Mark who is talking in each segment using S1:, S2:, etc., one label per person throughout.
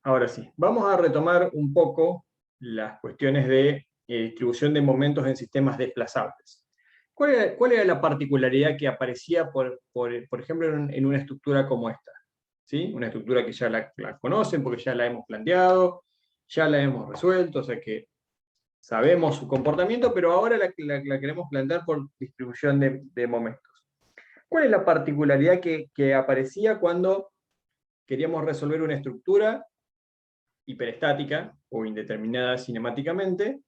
S1: Ahora sí, vamos a retomar un poco las cuestiones de distribución de momentos en sistemas desplazables. ¿Cuál era la particularidad que aparecía, por ejemplo, en una estructura como esta? ¿Sí? Una estructura que ya la conocen porque ya la hemos planteado, ya la hemos resuelto, o sea que sabemos su comportamiento, pero ahora la queremos plantear por distribución de momentos. ¿Cuál es la particularidad que aparecía cuando queríamos resolver una estructura hiperestática o indeterminada cinemáticamente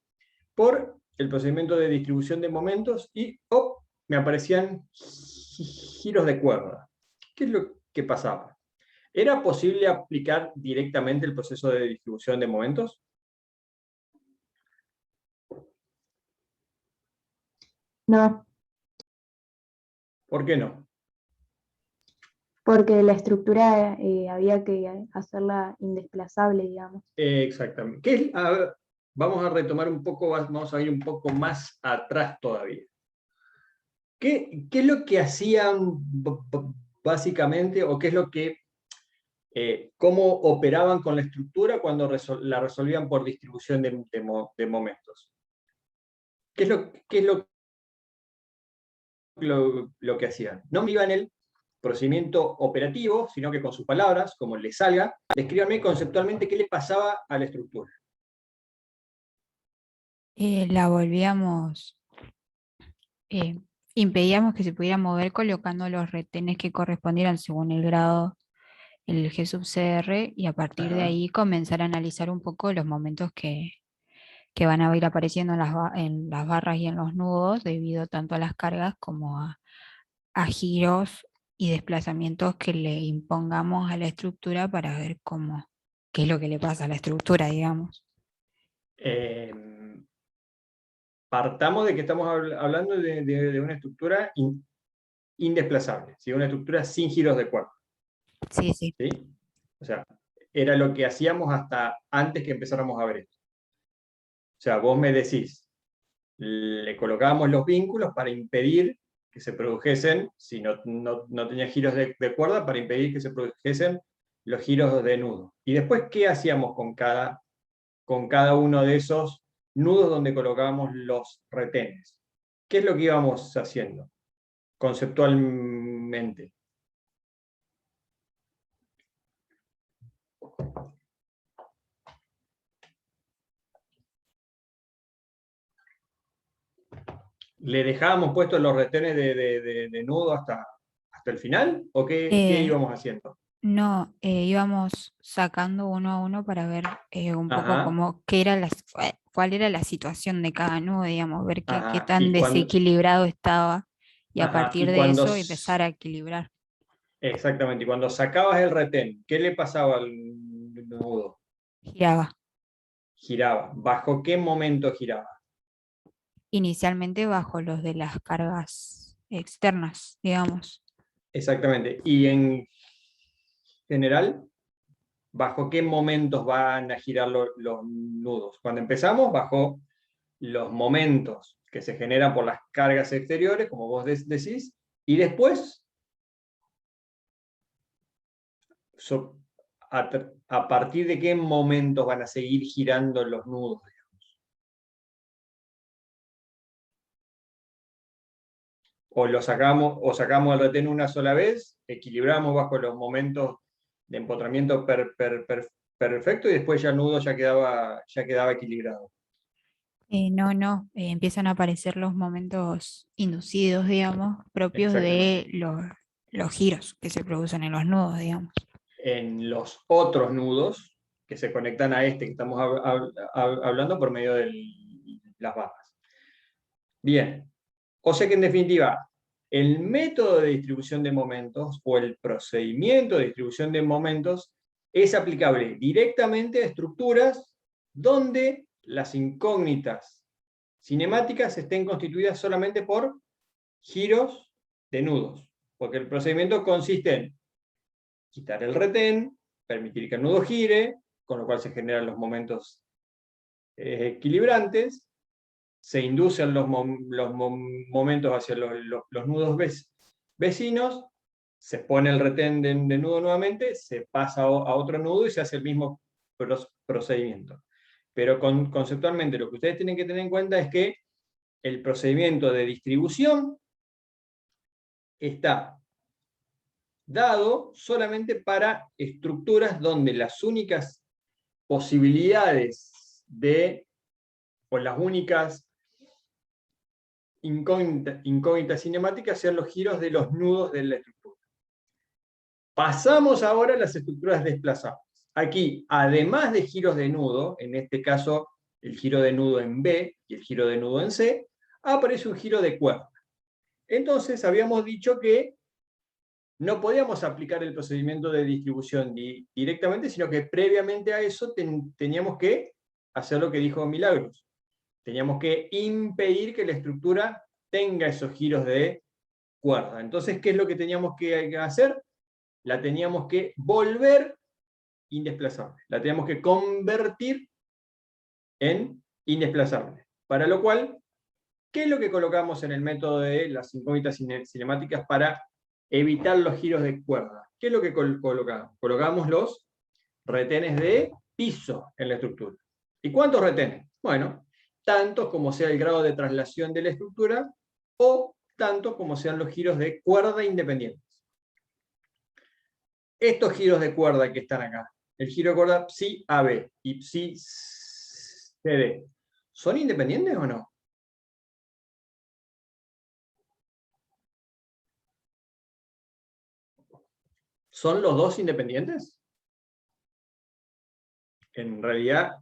S1: por el procedimiento de distribución de momentos y me aparecían giros de cuerda? ¿Qué es lo que pasaba? ¿Era posible aplicar directamente el proceso de distribución de momentos?
S2: No,
S1: ¿Por qué no?
S2: porque la estructura había que hacerla indesplazable, digamos.
S1: Exactamente. A ver, vamos a retomar un poco, vamos a ir un poco más atrás todavía. ¿Qué es lo que hacían básicamente, o qué es lo que, cómo operaban con la estructura cuando la resolvían por distribución de momentos? ¿Qué es lo que hacían? No me iban el procedimiento operativo, sino que con sus palabras, como les salga, descríbanme conceptualmente qué le pasaba a la estructura.
S3: La volvíamos, eh, impedíamos que se pudiera mover colocando los retenes que correspondieran según el grado, el G sub CR, y a partir de
S1: Ajá.
S3: ahí comenzar a analizar un poco los momentos que van a ir apareciendo en las barras y en los nudos, debido tanto a las cargas como a giros y desplazamientos que le impongamos a la estructura para ver qué es lo que le pasa a la estructura, digamos.
S1: Eh, Partamos de que estamos hablando de una estructura indesplazable, ¿sí? Una estructura sin giros de cuerpo.
S3: Sí, sí.
S1: ¿Sí? O sea, era lo que hacíamos hasta antes que empezáramos a ver esto. O sea, vos me decís, le colocábamos los vínculos para impedir que se produjesen, si no tenía giros de cuerda, para impedir que se produjesen los giros de nudo. Y después, ¿qué hacíamos con cada uno de esos nudos donde colocábamos los retenes? ¿Qué es lo que íbamos haciendo conceptualmente? ¿Le dejábamos puestos los retenes de nudo hasta el final? ¿O qué
S3: Eh,
S1: íbamos haciendo?
S3: No, íbamos sacando uno a uno para ver un poco
S1: Ajá,
S3: cómo, cuál era la situación de cada nudo, digamos, ver qué
S1: ajá.
S3: tan desequilibrado estaba, y a
S1: Ajá,
S3: partir de eso empezar a equilibrar.
S1: exactamente, y cuando sacabas el retén, ¿qué le pasaba al nudo?
S3: Giraba.
S1: Giraba. ¿Bajo qué momento giraba?
S3: Inicialmente bajo los de las cargas externas, digamos.
S1: Exactamente. Y en general, ¿bajo qué momentos van a girar los nudos? Cuando empezamos, bajo los momentos que se generan por las cargas exteriores, como vos decís, y después, so- a partir de qué momentos van a seguir girando los nudos. O sacamos el retén una sola vez, equilibramos bajo los momentos de empotramiento perfecto, y después ya el nudo ya quedaba equilibrado.
S3: No, empiezan a aparecer los momentos inducidos, digamos, propios
S1: Exactamente.
S3: de los giros que se producen en los nudos, digamos.
S1: En los otros nudos que se conectan a este que estamos hablando por medio de las barras. Bien, o sea que en definitiva, el método de distribución de momentos o el procedimiento de distribución de momentos es aplicable directamente a estructuras donde las incógnitas cinemáticas estén constituidas solamente por giros de nudos, porque el procedimiento consiste en quitar el retén, permitir que el nudo gire, con lo cual se generan los momentos equilibrantes, se inducen los momentos hacia los nudos vecinos, se pone el retén de nudo nuevamente, se pasa a otro nudo y se hace el mismo procedimiento. Pero conceptualmente lo que ustedes tienen que tener en cuenta es que el procedimiento de distribución está dado solamente para estructuras donde las únicas posibilidades o las únicas incógnitas cinemáticas sean los giros de los nudos de la estructura. Pasamos ahora a las estructuras desplazables. Aquí, además de giros de nudo, en este caso el giro de nudo en B y el giro de nudo en C, aparece un giro de cuerda. Entonces habíamos dicho que no podíamos aplicar el procedimiento de distribución directamente, sino que previamente a eso teníamos que hacer lo que dijo Milagros. Teníamos que impedir que la estructura tenga esos giros de cuerda. Entonces, ¿qué es lo que teníamos que hacer? La teníamos que volver indesplazable. La teníamos que convertir en indesplazable. Para lo cual, ¿qué es lo que colocamos en el método de las incógnitas cinemáticas para evitar los giros de cuerda? ¿Qué es lo que colocamos? Colocamos los retenes de piso en la estructura. ¿Y cuántos retenes? Bueno, tantos como sea el grado de traslación de la estructura, o tantos como sean los giros de cuerda independientes. Estos giros de cuerda que están acá, el giro de cuerda psi AB y psi CD, ¿son independientes o no? ¿Son los dos independientes? En realidad,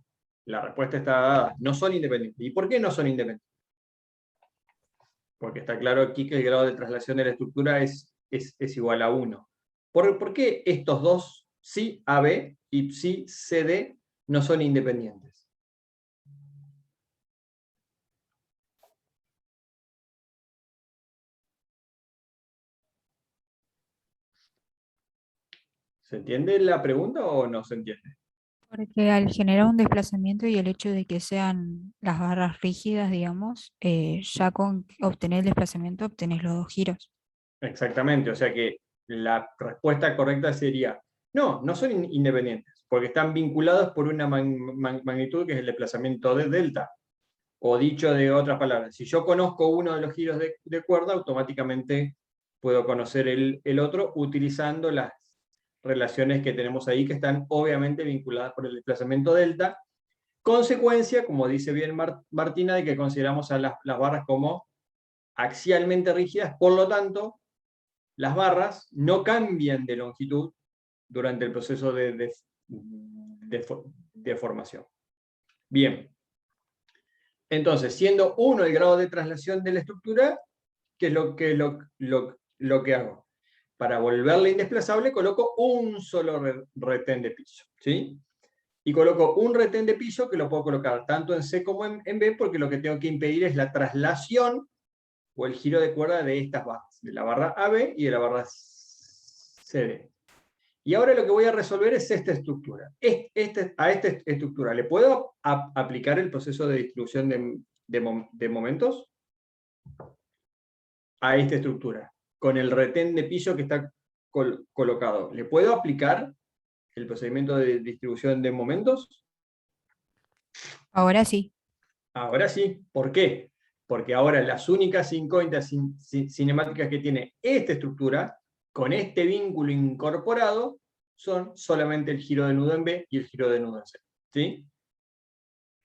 S1: la respuesta está dada, no son independientes. ¿Y por qué no son independientes? Porque está claro aquí que el grado de traslación de la estructura es igual a 1. ¿Por qué estos dos, psi AB y psi CD, no son independientes? ¿Se entiende la pregunta o no se entiende?
S3: Porque al generar un desplazamiento y el hecho de que sean las barras rígidas, digamos, ya con obtener el desplazamiento obtenés los dos giros.
S1: Exactamente, o sea que la respuesta correcta sería, no son independientes, porque están vinculados por una magnitud que es el desplazamiento de delta. O dicho de otras palabras, si yo conozco uno de los giros de cuerda, automáticamente puedo conocer el otro utilizando las relaciones que tenemos ahí, que están obviamente vinculadas por el desplazamiento delta. Consecuencia, como dice bien Martina, de que consideramos a las barras como axialmente rígidas, por lo tanto, las barras no cambian de longitud durante el proceso de formación. Bien. Entonces, siendo 1 el grado de traslación de la estructura, ¿qué es lo que hago? Para volverla indesplazable, coloco un solo retén de piso, ¿sí? Y coloco un retén de piso que lo puedo colocar tanto en C como en B, porque lo que tengo que impedir es la traslación o el giro de cuerda de estas barras, de la barra AB y de la barra CD. Y ahora lo que voy a resolver es esta estructura. A esta estructura, ¿le puedo aplicar el proceso de distribución de momentos? A esta estructura, con el retén de piso que está colocado. ¿Le puedo aplicar el procedimiento de distribución de momentos?
S3: Ahora sí.
S1: Ahora sí. ¿Por qué? Porque ahora las únicas incógnitas cinemáticas que tiene esta estructura, con este vínculo incorporado, son solamente el giro de nudo en B y el giro de nudo en C. ¿Sí?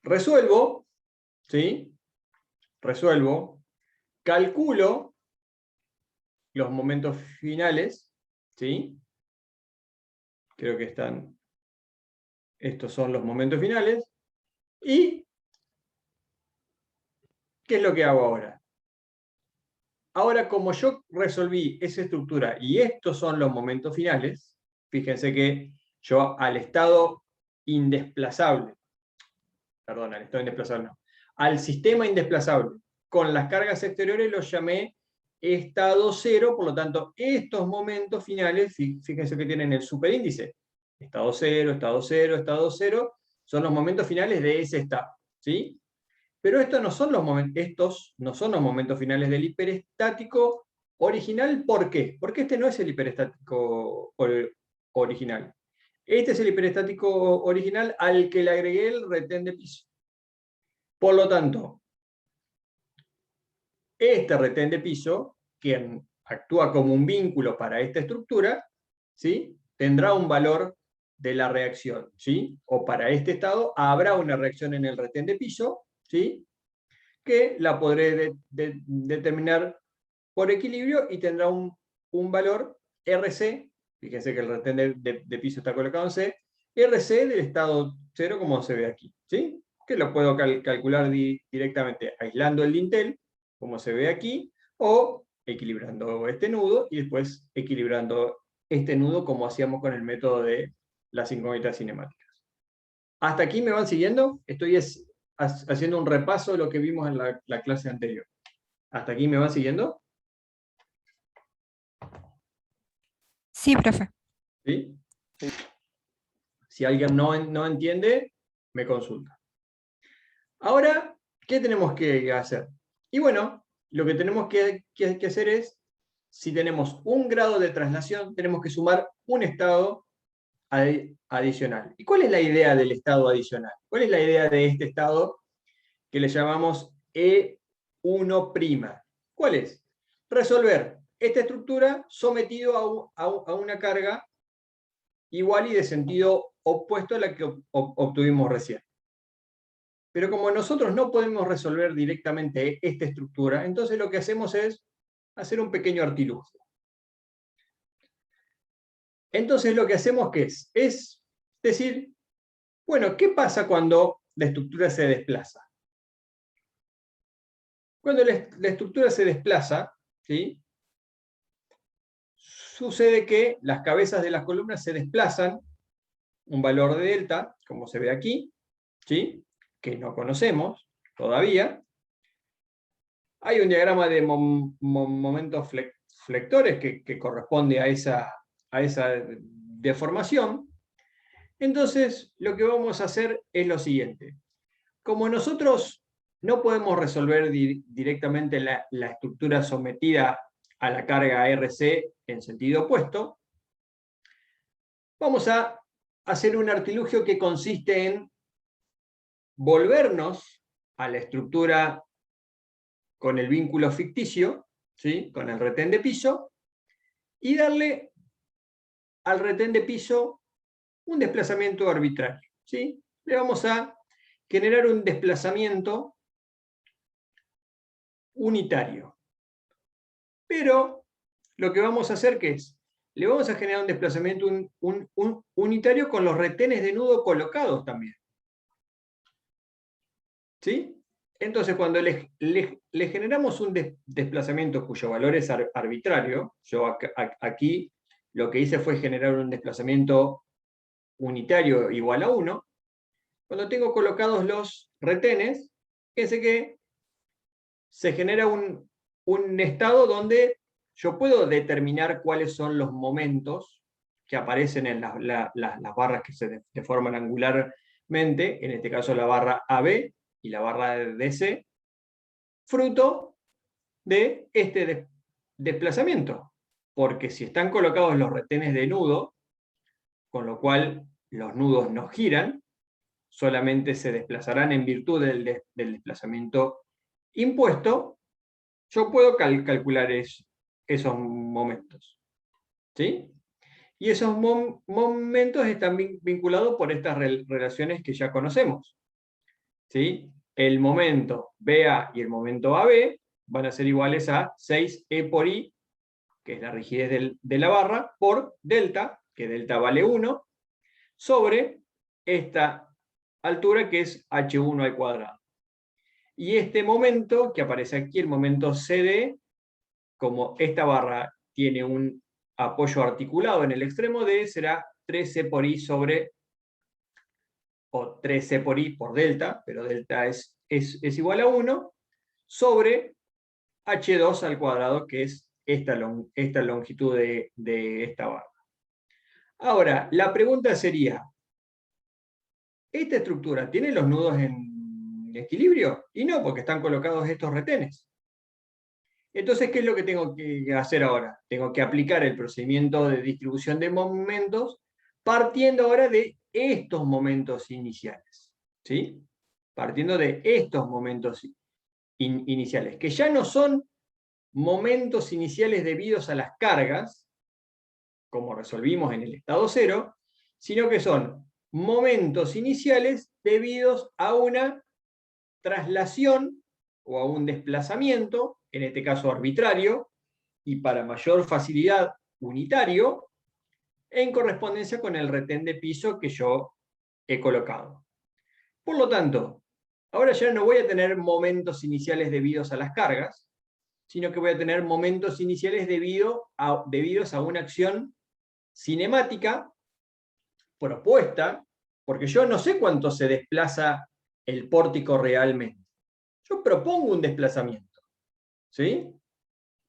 S1: Resuelvo, ¿sí? Resuelvo, calculo los momentos finales, ¿sí? Creo que estos son los momentos finales, y ¿qué es lo que hago ahora? Ahora, como yo resolví esa estructura y estos son los momentos finales, fíjense que yo al estado indesplazable, perdón, al estado indesplazable no, al sistema indesplazable con las cargas exteriores lo llamé estado cero, por lo tanto, estos momentos finales, fíjense que tienen el superíndice, estado cero, estado cero, estado cero, son los momentos finales de ese estado, ¿sí? Pero estos no son los momentos finales del hiperestático original, ¿por qué? Porque este no es el hiperestático original. Este es el hiperestático original al que le agregué el retén de piso. Por lo tanto, este retén de piso, que actúa como un vínculo para esta estructura, ¿sí?, tendrá un valor de la reacción, ¿sí? O para este estado habrá una reacción en el retén de piso, ¿sí?, que la podré determinar por equilibrio y tendrá un valor RC, fíjense que el retén de piso está colocado en C, RC del estado 0 como se ve aquí, ¿sí?, que lo puedo calcular directamente aislando el dintel, como se ve aquí, o equilibrando este nudo y después equilibrando este nudo como hacíamos con el método de las incógnitas cinemáticas. ¿Hasta aquí me van siguiendo? Estoy haciendo un repaso de lo que vimos en la clase anterior. ¿Hasta aquí me van siguiendo?
S3: Sí, profe.
S1: ¿Sí? Si alguien no entiende, me consulta. Ahora, ¿qué tenemos que hacer? Y bueno, lo que tenemos que hacer es, si tenemos un grado de traslación, tenemos que sumar un estado adicional. ¿Y cuál es la idea del estado adicional? ¿Cuál es la idea de este estado que le llamamos E1'? ¿Cuál es? Resolver esta estructura sometido a una carga igual y de sentido opuesto a la que obtuvimos recién. Pero como nosotros no podemos resolver directamente esta estructura, entonces lo que hacemos es hacer un pequeño artilugio. Entonces lo que hacemos ¿qué es? Es decir, bueno, ¿qué pasa cuando la estructura se desplaza? Cuando la estructura se desplaza, ¿sí?, sucede que las cabezas de las columnas se desplazan un valor de delta, como se ve aquí, ¿sí?, que no conocemos todavía. Hay un diagrama de momentos flectores que corresponde a esa deformación. Entonces, lo que vamos a hacer es lo siguiente. Como nosotros no podemos resolver directamente la estructura sometida a la carga RC en sentido opuesto, vamos a hacer un artilugio que consiste en volvernos a la estructura con el vínculo ficticio, ¿sí?, con el retén de piso, y darle al retén de piso un desplazamiento arbitrario, ¿sí? Le vamos a generar un desplazamiento unitario. Pero lo que vamos a hacer, ¿qué es? Le vamos a generar un desplazamiento unitario con los retenes de nudo colocados también. ¿Sí? Entonces, cuando le generamos un desplazamiento cuyo valor es arbitrario, yo aquí lo que hice fue generar un desplazamiento unitario igual a 1, cuando tengo colocados los retenes, fíjense que se genera un estado donde yo puedo determinar cuáles son los momentos que aparecen en las barras que se deforman angularmente, en este caso la barra AB y la barra DC, fruto de este desplazamiento. Porque si están colocados los retenes de nudo, con lo cual los nudos no giran, solamente se desplazarán en virtud del desplazamiento impuesto, yo puedo calcular esos momentos. ¿Sí? Y esos momentos están vinculados por estas relaciones que ya conocemos. ¿Sí? El momento BA y el momento AB van a ser iguales a 6E por I, que es la rigidez de la barra, por delta, que delta vale 1, sobre esta altura que es H1 al cuadrado. Y este momento que aparece aquí, el momento CD, como esta barra tiene un apoyo articulado en el extremo D, será 3C por I sobre, o 3C por I por delta, pero delta es igual a 1, sobre H2 al cuadrado, que es esta longitud de esta barra. Ahora, la pregunta sería, ¿esta estructura tiene los nudos en equilibrio? Y no, porque están colocados estos retenes. Entonces, ¿qué es lo que tengo que hacer ahora? Tengo que aplicar el procedimiento de distribución de momentos partiendo ahora de estos momentos iniciales. ¿Sí? Partiendo de estos momentos iniciales, que ya no son momentos iniciales debidos a las cargas, como resolvimos en el estado cero, sino que son momentos iniciales debidos a una traslación o a un desplazamiento, en este caso arbitrario, y para mayor facilidad unitario, en correspondencia con el retén de piso que yo he colocado. Por lo tanto, ahora ya no voy a tener momentos iniciales debidos a las cargas, sino que voy a tener momentos iniciales debidos a una acción cinemática propuesta, porque yo no sé cuánto se desplaza el pórtico realmente. Yo propongo un desplazamiento, ¿sí?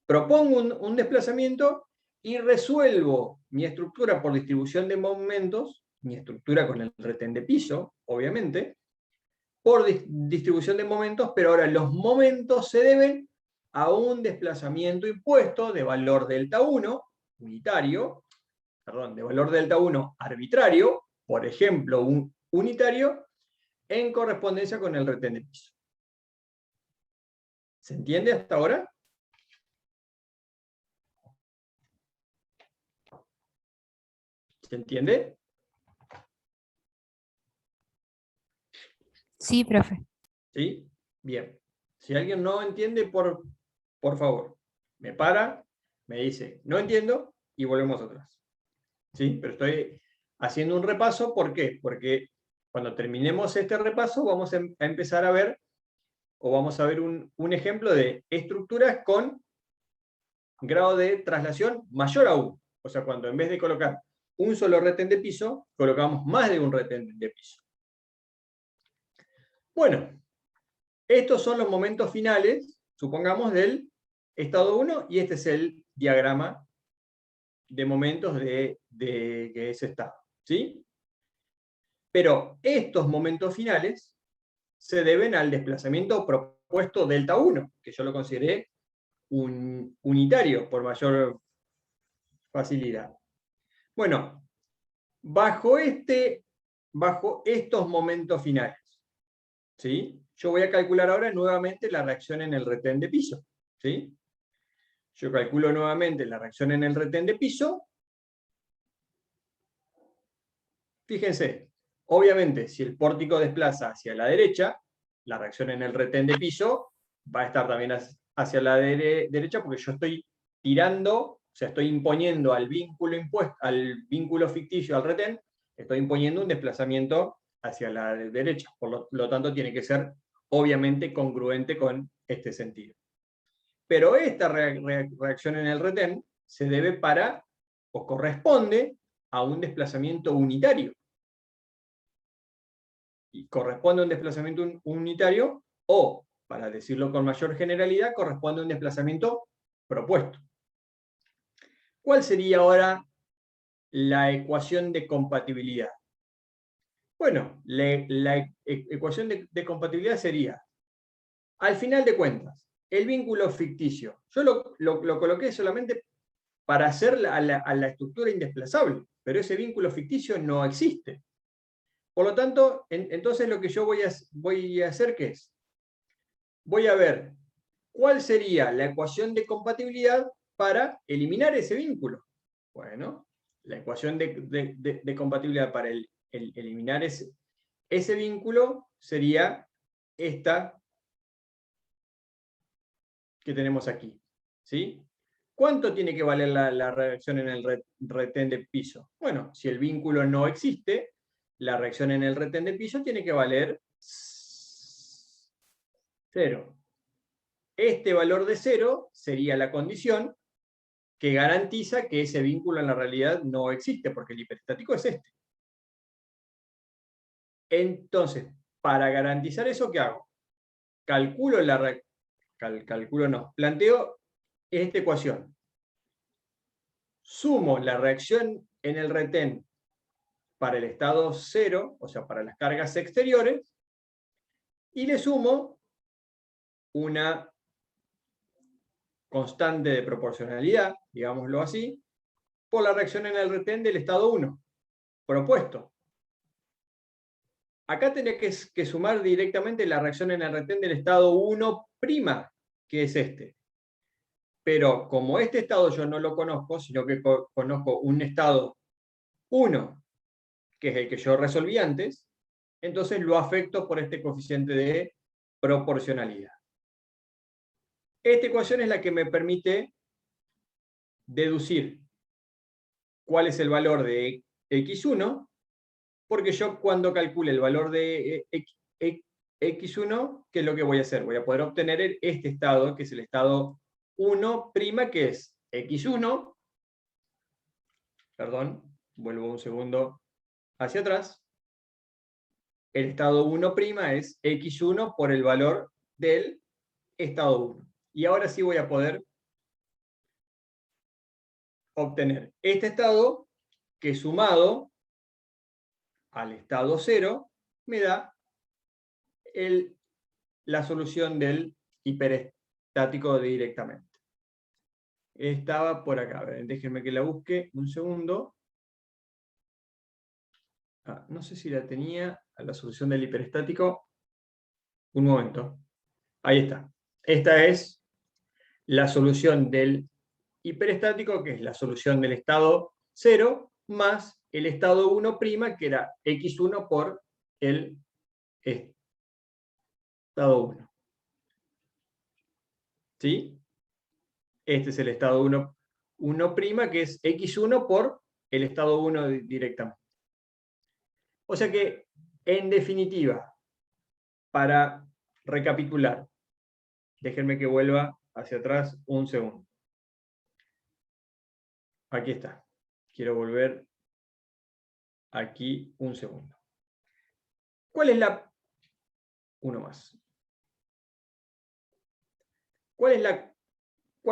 S1: Propongo un desplazamiento y resuelvo mi estructura por distribución de momentos, mi estructura con el retén de piso, obviamente, por distribución de momentos, pero ahora los momentos se deben a un desplazamiento impuesto de valor delta 1, unitario, perdón, de valor delta 1 arbitrario, por ejemplo, un unitario, en correspondencia con el retén de piso. ¿Se entiende hasta ahora? ¿Se entiende?
S3: Sí, profe.
S1: ¿Sí? Bien. Si alguien no entiende, por favor, me para, me dice, no entiendo, y volvemos atrás. ¿Sí? Pero estoy haciendo un repaso, ¿por qué? Porque cuando terminemos este repaso vamos a empezar a ver, o vamos a ver un ejemplo de estructuras con grado de traslación mayor a 1. O sea, cuando en vez de colocar un solo retén de piso, colocamos más de un retén de piso. Bueno, estos son los momentos finales, supongamos, del estado 1, y este es el diagrama de momentos de ese estado. ¿Sí? Pero estos momentos finales se deben al desplazamiento propuesto delta 1, que yo lo consideré un unitario por mayor facilidad. Bueno, bajo estos momentos finales, ¿sí? Yo voy a calcular ahora nuevamente la reacción en el retén de piso. ¿Sí? Yo calculo nuevamente la reacción en el retén de piso. Fíjense, obviamente, si el pórtico desplaza hacia la derecha, la reacción en el retén de piso va a estar también hacia la derecha, porque yo estoy tirando, o sea, estoy imponiendo al vínculo ficticio, al retén, estoy imponiendo un desplazamiento hacia la derecha. Por lo tanto, tiene que ser obviamente congruente con este sentido. Pero esta reacción en el retén se debe o corresponde a un desplazamiento unitario. Y corresponde a un desplazamiento unitario, o, para decirlo con mayor generalidad, corresponde a un desplazamiento propuesto. ¿Cuál sería ahora la ecuación de compatibilidad? Bueno, la ecuación de compatibilidad sería, al final de cuentas, el vínculo ficticio. Yo lo coloqué solamente para hacer a la estructura indesplazable, pero ese vínculo ficticio no existe. Por lo tanto, entonces lo que yo voy a hacer, ¿qué es? Voy a ver cuál sería la ecuación de compatibilidad para eliminar ese vínculo. Bueno, la ecuación de compatibilidad para eliminar ese vínculo sería esta que tenemos aquí. ¿Sí? ¿Cuánto tiene que valer la reacción en el retén de piso? Bueno, si el vínculo no existe, la reacción en el retén de piso tiene que valer 0. Este valor de 0 sería la condición que garantiza que ese vínculo en la realidad no existe, porque el hiperestático es este. Entonces, para garantizar eso, ¿qué hago? Planteo esta ecuación. Sumo la reacción en el retén para el estado 0, o sea, para las cargas exteriores, y le sumo una constante de proporcionalidad, digámoslo así, por la reacción en el retén del estado 1, propuesto. Acá tenés que sumar directamente la reacción en el retén del estado 1', que es este. Pero como este estado yo no lo conozco, sino que conozco un estado 1, que es el que yo resolví antes, entonces lo afecto por este coeficiente de proporcionalidad. Esta ecuación es la que me permite deducir cuál es el valor de x1, porque yo cuando calcule el valor de x1, ¿qué es lo que voy a hacer? Voy a poder obtener este estado, que es el estado 1', que es x1, perdón, vuelvo un segundo hacia atrás, el estado 1' es x1 por el valor del estado 1. Y ahora sí voy a poder obtener este estado que sumado al estado 0 me da la solución del hiperestático directamente. Estaba por acá, déjenme que la busque un segundo. No sé si la tenía a la solución del hiperestático. Un momento. Ahí está. Esta es la solución del hiperestático, que es la solución del estado 0, más el estado 1', que era x1 por el estado 1. ¿Sí? Este es el estado 1', que es x1 por el estado 1 directamente. O sea que, en definitiva, para recapitular, déjenme que vuelva hacia atrás un segundo. Aquí está. Quiero volver aquí un segundo. ¿Cuál es la... Uno más. ¿Cuál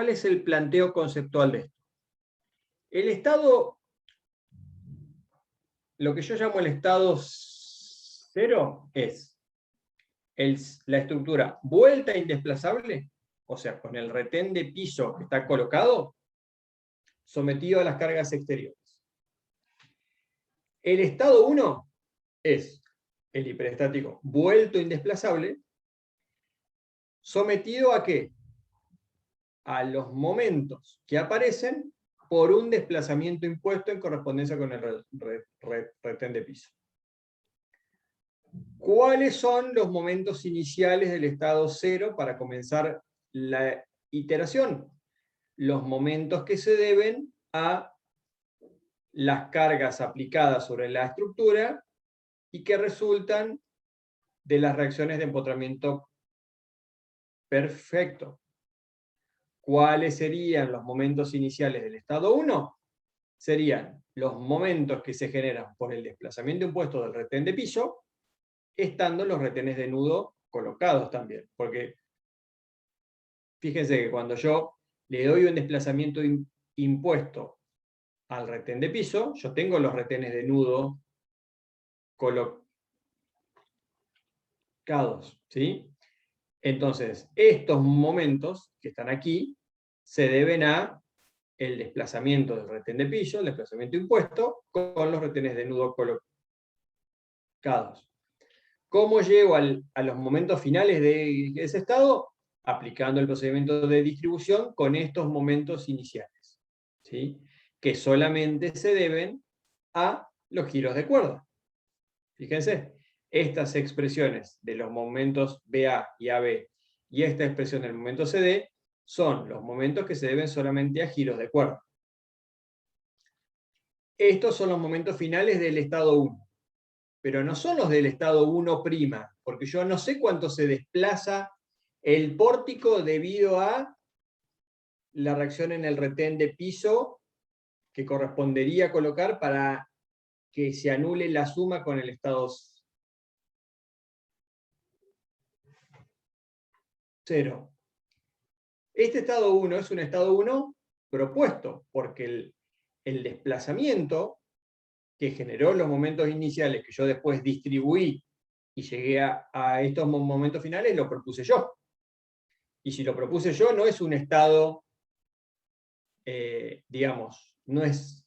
S1: es el planteo conceptual de esto? El estado, lo que yo llamo el estado 0, es la estructura vuelta indesplazable, o sea, con el retén de piso que está colocado, sometido a las cargas exteriores. El estado 1 es el hiperestático vuelto indesplazable, sometido ¿a qué? A los momentos que aparecen por un desplazamiento impuesto en correspondencia con el retén de piso. ¿Cuáles son los momentos iniciales del estado 0 para comenzar la iteración? Los momentos que se deben a las cargas aplicadas sobre la estructura y que resultan de las reacciones de empotramiento perfecto. ¿Cuáles serían los momentos iniciales del estado 1? Serían los momentos que se generan por el desplazamiento impuesto del retén de piso, estando los retenes de nudo colocados también. Porque fíjense que cuando yo le doy un desplazamiento impuesto al retén de piso, yo tengo los retenes de nudo colocados, ¿sí? Entonces, estos momentos que están aquí se deben a el desplazamiento del retén de piso, el desplazamiento impuesto, con los retenes de nudo colocados. ¿Cómo llego a los momentos finales de ese estado? Aplicando el procedimiento de distribución con estos momentos iniciales, ¿sí? Que solamente se deben a los giros de cuerda. Fíjense, estas expresiones de los momentos BA y AB y esta expresión del momento CD son los momentos que se deben solamente a giros de cuerda. Estos son los momentos finales del estado 1, pero no son los del estado 1', porque yo no sé cuánto se desplaza el pórtico debido a la reacción en el retén de piso que correspondería colocar para que se anule la suma con el estado 0. Este estado 1 es un estado 1 propuesto, porque el desplazamiento que generó los momentos iniciales que yo después distribuí y llegué a estos momentos finales, lo propuse yo. Y si lo propuse yo, no es un estado digamos, no es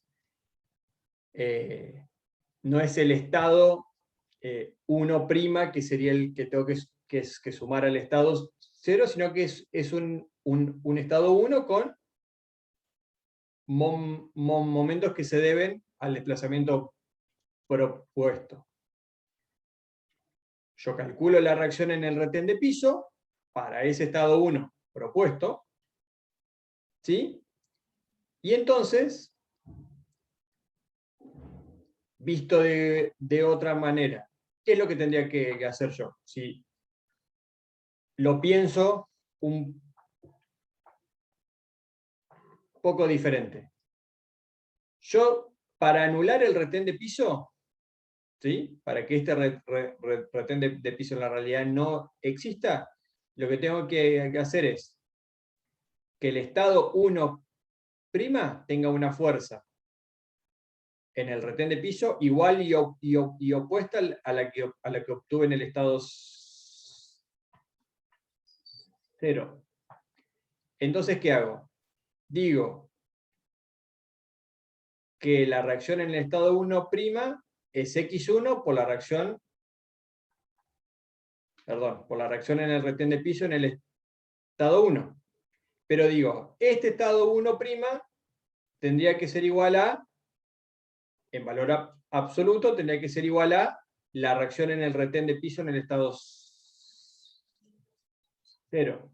S1: el estado 1', que sería el que tengo que sumar al estado 0, sino que es un estado 1 con momentos que se deben al desplazamiento propuesto. Yo calculo la reacción en el retén de piso para ese estado 1 propuesto, ¿sí? Y entonces, visto de otra manera, ¿qué es lo que tendría que hacer yo? Si lo pienso un poco diferente. Yo, para anular el retén de piso, ¿sí? Para que este retén de piso en la realidad no exista, lo que tengo que hacer es que el estado 1' tenga una fuerza en el retén de piso igual y opuesta a la que obtuve en el estado 0. Entonces, ¿qué hago? Digo que la reacción en el estado 1' es x1 por la reacción, por la reacción en el retén de piso en el estado 1. Pero digo, este estado 1' tendría que ser igual a, en valor absoluto, tendría que ser igual a la reacción en el retén de piso en el estado 0.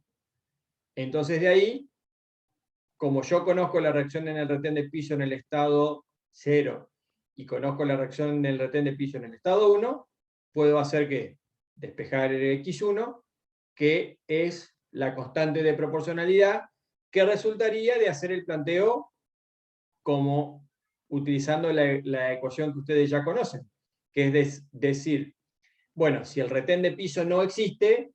S1: Entonces de ahí, como yo conozco la reacción en el retén de piso en el estado 0 y conozco la reacción en el retén de piso en el estado 1, puedo hacer que despejar el x1, que es la constante de proporcionalidad, que resultaría de hacer el planteo como utilizando la ecuación que ustedes ya conocen, que es decir, bueno, si el retén de piso no existe,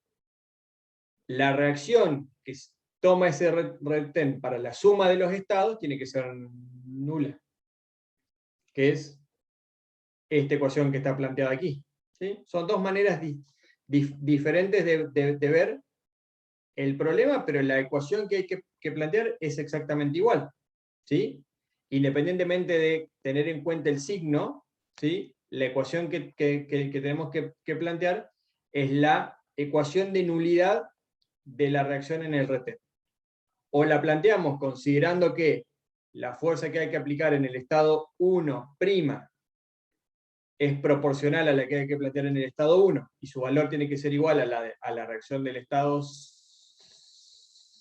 S1: la reacción que toma ese retén para la suma de los estados tiene que ser nula, que es esta ecuación que está planteada aquí. ¿Sí? Son dos maneras diferentes de ver el problema, pero la ecuación que hay que plantear es exactamente igual. ¿Sí? Independientemente de tener en cuenta el signo, ¿sí? La ecuación que tenemos que plantear es la ecuación de nulidad de la reacción en el retén. O la planteamos considerando que la fuerza que hay que aplicar en el estado 1' es proporcional a la que hay que plantear en el estado 1, y su valor tiene que ser igual a la reacción del estado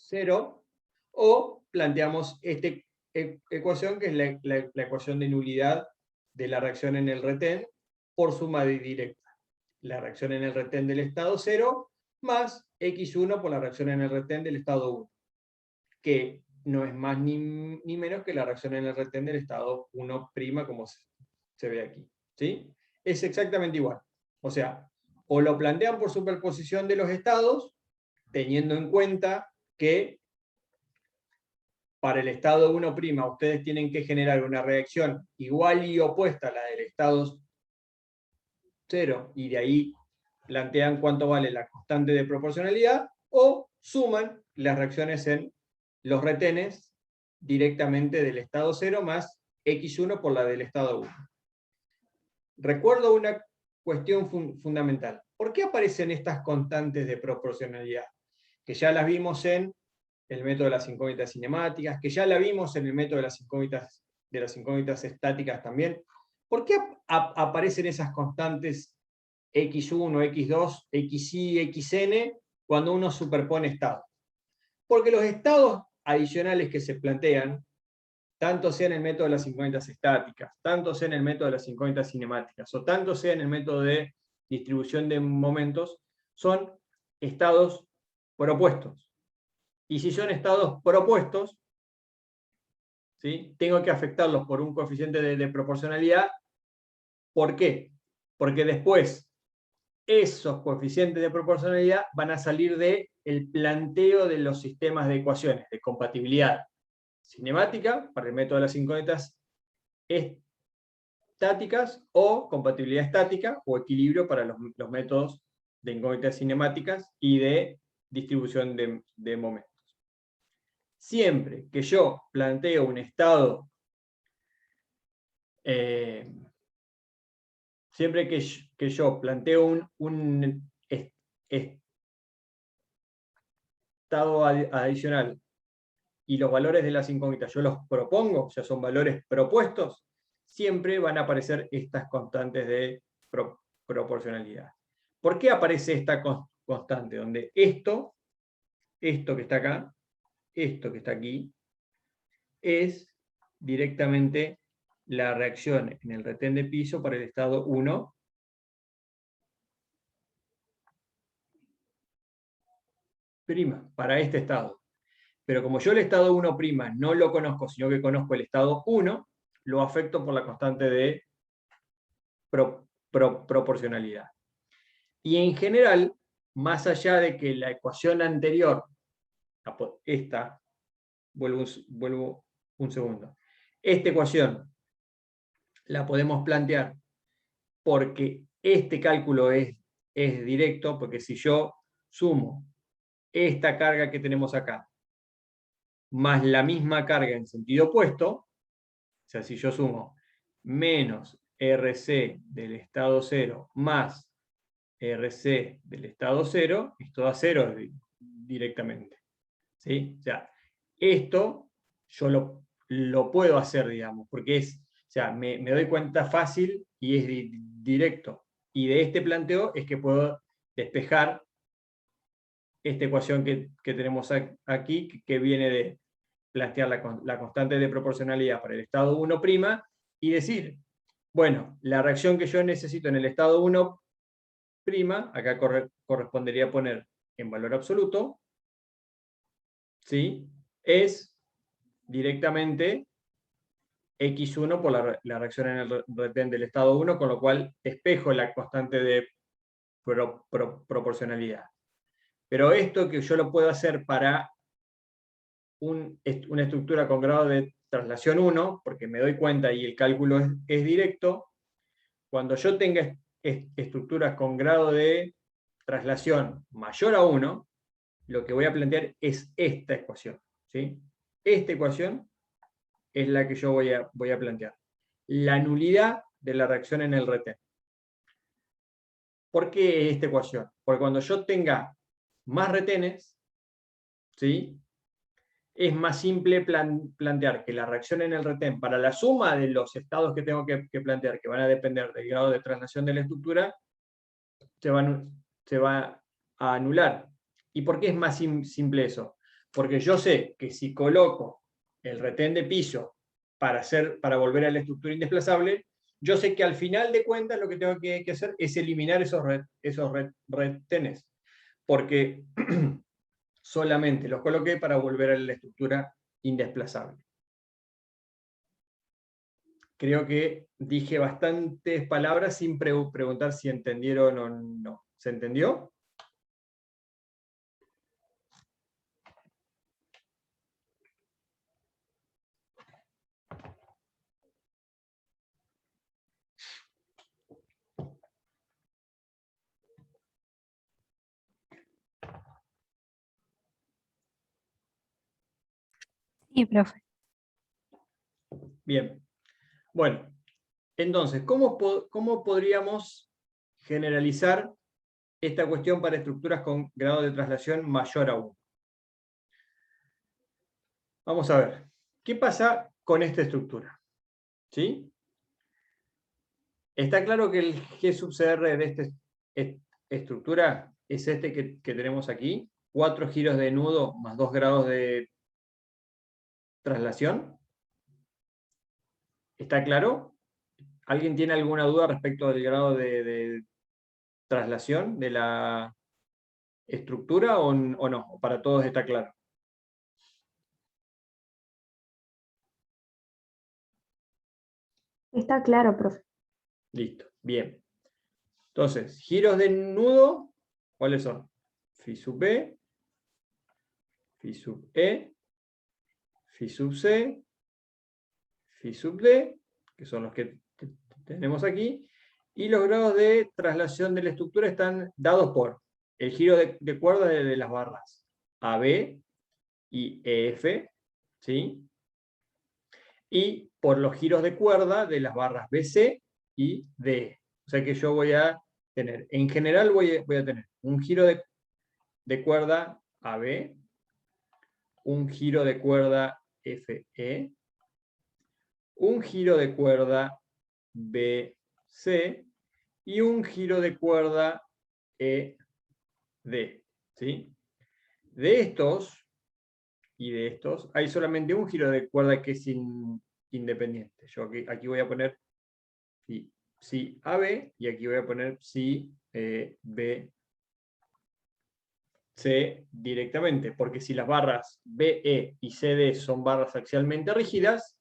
S1: 0, o planteamos esta ecuación, que es la ecuación de nulidad de la reacción en el retén por suma directa. La reacción en el retén del estado 0 más x1 por la reacción en el retén del estado 1, que no es más ni menos que la reacción en el retén del estado 1', como se ve aquí. ¿Sí? Es exactamente igual. O sea, o lo plantean por superposición de los estados, teniendo en cuenta que para el estado 1' ustedes tienen que generar una reacción igual y opuesta a la del estado 0, y de ahí plantean cuánto vale la constante de proporcionalidad, o suman las reacciones en los retenes directamente del estado 0 más x1 por la del estado 1. Recuerdo una cuestión fundamental. ¿Por qué aparecen estas constantes de proporcionalidad? Que ya las vimos en el método de las incógnitas cinemáticas, que ya la vimos en el método de las incógnitas estáticas también. ¿Por qué aparecen esas constantes x1, x2, xy, xn cuando uno superpone estados? Porque los estados adicionales que se plantean, tanto sea en el método de las incógnitas estáticas, tanto sea en el método de las incógnitas cinemáticas, o tanto sea en el método de distribución de momentos, son estados propuestos. Y si son estados propuestos, ¿sí? Tengo que afectarlos por un coeficiente de proporcionalidad. ¿Por qué? Porque después esos coeficientes de proporcionalidad van a salir del planteo de los sistemas de ecuaciones, de compatibilidad cinemática para el método de las incógnitas estáticas, o compatibilidad estática o equilibrio para los métodos de incógnitas cinemáticas y de distribución de momentos. siempre que yo planteo un estado, siempre que yo planteo un estado adicional y los valores de las incógnitas yo los propongo, o sea, son valores propuestos, siempre van a aparecer estas constantes de proporcionalidad. ¿Por qué aparece esta constante? Donde esto que está acá, esto que está aquí, es directamente la reacción en el retén de piso para el estado 1, prima, para este estado. Pero como yo el estado 1' no lo conozco, sino que conozco el estado 1, lo afecto por la constante de proporcionalidad. Y en general, más allá de que la ecuación anterior, esta, vuelvo un segundo, esta ecuación la podemos plantear porque este cálculo es directo, porque si yo sumo esta carga que tenemos acá, más la misma carga en sentido opuesto, o sea, si yo sumo menos RC del estado 0 más RC del estado 0, esto da 0 directamente. ¿Sí? O sea, esto yo lo puedo hacer, digamos, porque es, o sea, me doy cuenta fácil y es directo. Y de este planteo es que puedo despejar esta ecuación que tenemos aquí, que viene de plantear la constante de proporcionalidad para el estado 1' y decir, bueno, la reacción que yo necesito en el estado 1', acá correspondería poner en valor absoluto, ¿sí? Es directamente x1 por la reacción en el retén del estado 1, con lo cual despejo la constante de proporcionalidad. Pero esto que yo lo puedo hacer para una estructura con grado de traslación 1, porque me doy cuenta y el cálculo es directo, cuando yo tenga estructuras con grado de traslación mayor a 1, lo que voy a plantear es esta ecuación. ¿Sí? Esta ecuación es la que yo voy a plantear. La nulidad de la reacción en el retén. ¿Por qué esta ecuación? Porque cuando yo tenga más retenes, ¿sí? Es más simple plantear que la reacción en el retén, para la suma de los estados que tengo que plantear, que van a depender del grado de traslación de la estructura, se va a anular. ¿Y por qué es más simple eso? Porque yo sé que si coloco el retén de piso para volver a la estructura indesplazable, yo sé que al final de cuentas lo que tengo que hacer es eliminar esos retenes. Porque solamente los coloqué para volver a la estructura indesplazable. Creo que dije bastantes palabras sin preguntar si entendieron o no. ¿Se entendió?
S3: Sí, profe.
S1: Bien. Bueno, entonces, ¿cómo podríamos generalizar esta cuestión para estructuras con grado de traslación mayor a 1? Vamos a ver. ¿Qué pasa con esta estructura? ¿Sí? Está claro que el G sub CR de esta estructura es este que tenemos aquí, 4 giros de nudo más 2 grados de traslación. ¿Está claro? ¿Alguien tiene alguna duda respecto del grado de traslación de la estructura o no? ¿Para todos está claro?
S2: Está claro, profe.
S1: Listo, bien. Entonces, giros de nudo, ¿cuáles son? Phi sub B, Phi sub E, Phi sub C, Phi sub D, que son los que tenemos aquí, y los grados de traslación de la estructura están dados por el giro de cuerda de las barras AB y EF, ¿sí? Y por los giros de cuerda de las barras BC y DE. O sea que yo voy a tener, en general voy a tener un giro de cuerda AB, un giro de cuerda FE, un giro de cuerda BC y un giro de cuerda ED, ¿sí? De estos y de estos hay solamente un giro de cuerda que es independiente. Yo aquí voy a poner si AB y aquí voy a poner si BC directamente, porque si las barras BE y CD son barras axialmente rígidas,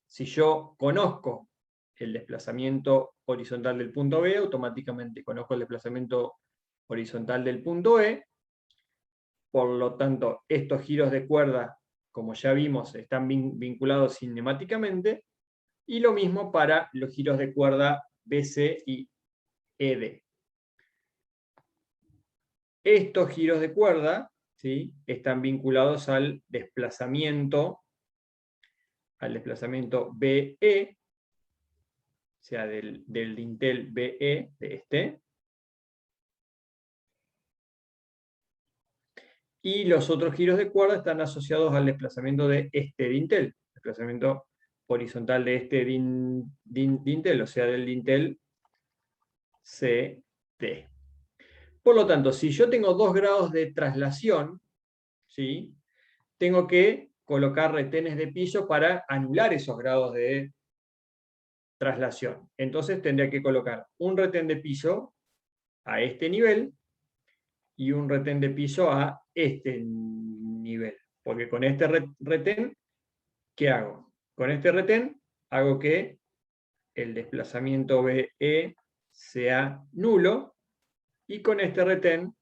S1: si yo conozco el desplazamiento horizontal del punto B, automáticamente conozco el desplazamiento horizontal del punto E. Por lo tanto, estos giros de cuerda, como ya vimos, están vinculados cinemáticamente, y lo mismo para los giros de cuerda BC y ED. Estos giros de cuerda, ¿sí?, están vinculados al desplazamiento BE, o sea, del dintel BE, de este. Y los otros giros de cuerda están asociados al desplazamiento de este dintel, desplazamiento horizontal de este dintel, o sea, del dintel CD. Por lo tanto, si yo tengo 2 grados de traslación, ¿sí?, tengo que colocar retenes de piso para anular esos grados de traslación. Entonces tendría que colocar un retén de piso a este nivel y un retén de piso a este nivel. Porque con este retén, ¿qué hago? Con este retén hago que el desplazamiento BE sea nulo, y con este retén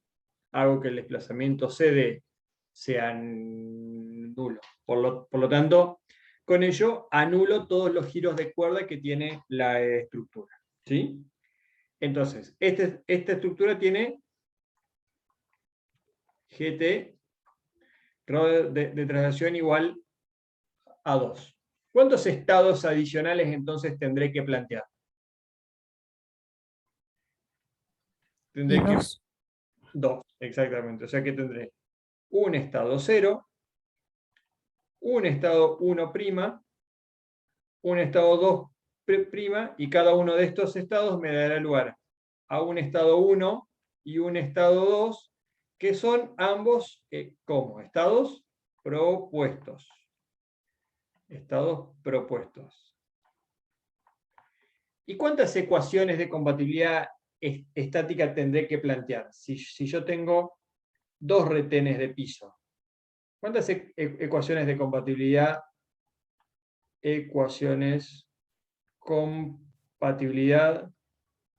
S1: hago que el desplazamiento CD sea nulo. Por lo tanto, con ello anulo todos los giros de cuerda que tiene la estructura, ¿sí? Entonces, esta estructura tiene GT, grado de traslación igual a 2. ¿Cuántos estados adicionales entonces tendré que plantear? Tendré que 2, exactamente. O sea que tendré un estado 0, un estado 1', un estado 2', y cada uno de estos estados me dará lugar a un estado 1 y un estado 2, que son ambos como estados propuestos. Estados propuestos. ¿Y cuántas ecuaciones de compatibilidad estática tendré que plantear? Si yo tengo 2 retenes de piso, ¿cuántas ecuaciones de compatibilidad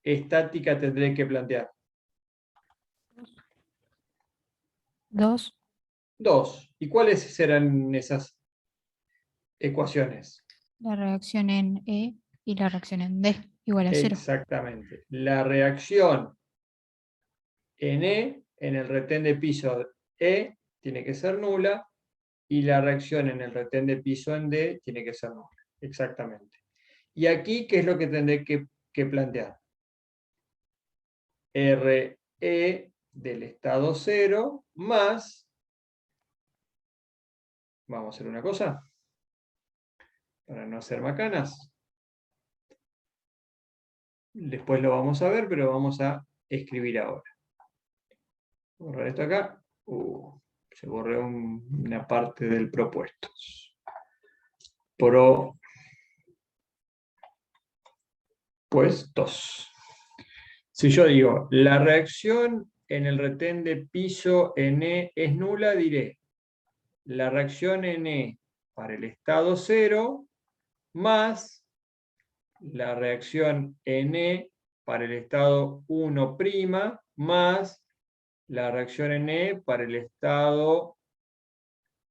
S1: estática tendré que plantear?
S3: 2.
S1: 2. ¿Y cuáles serán esas ecuaciones?
S3: La reacción en E y la reacción en D igual a 0.
S1: Exactamente. La reacción en E, en el retén de piso E, tiene que ser nula, y la reacción en el retén de piso en D tiene que ser nula. Exactamente. Y aquí, ¿qué es lo que tendré que plantear? RE del estado 0 más, vamos a hacer una cosa, para no hacer macanas. Después lo vamos a ver, pero vamos a escribir ahora. Borrar esto acá. Se borró una parte del propuestos. Propuestos. Si yo digo, la reacción en el retén de piso en E es nula, diré, la reacción en E para el estado 0 más la reacción en E para el estado 1' más la reacción en E para el estado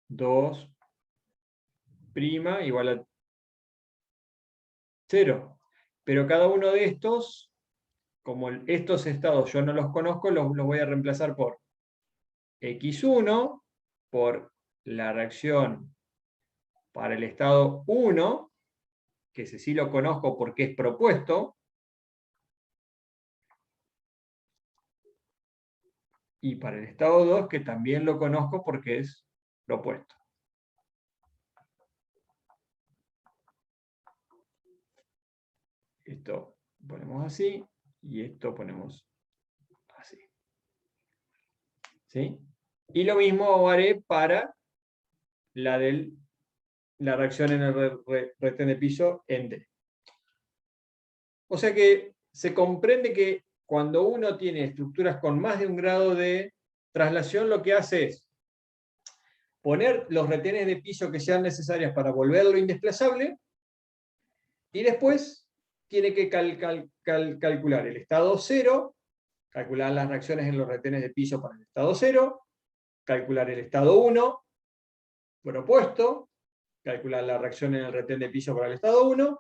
S1: 2' igual a 0. Pero cada uno de estos, como estos estados yo no los conozco, los voy a reemplazar por X1, por la reacción para el estado 1, que ese sí lo conozco porque es propuesto, y para el estado 2, que también lo conozco porque es propuesto. Esto ponemos así, y esto ponemos así. ¿Sí? Y lo mismo haré para la reacción en el retén de piso en D. O sea que se comprende que cuando uno tiene estructuras con más de un grado de traslación, lo que hace es poner los retenes de piso que sean necesarios para volverlo indesplazable, y después tiene que calcular el estado 0, calcular las reacciones en los retenes de piso para el estado 0, calcular el estado 1 propuesto, calcular la reacción en el retén de piso para el estado 1,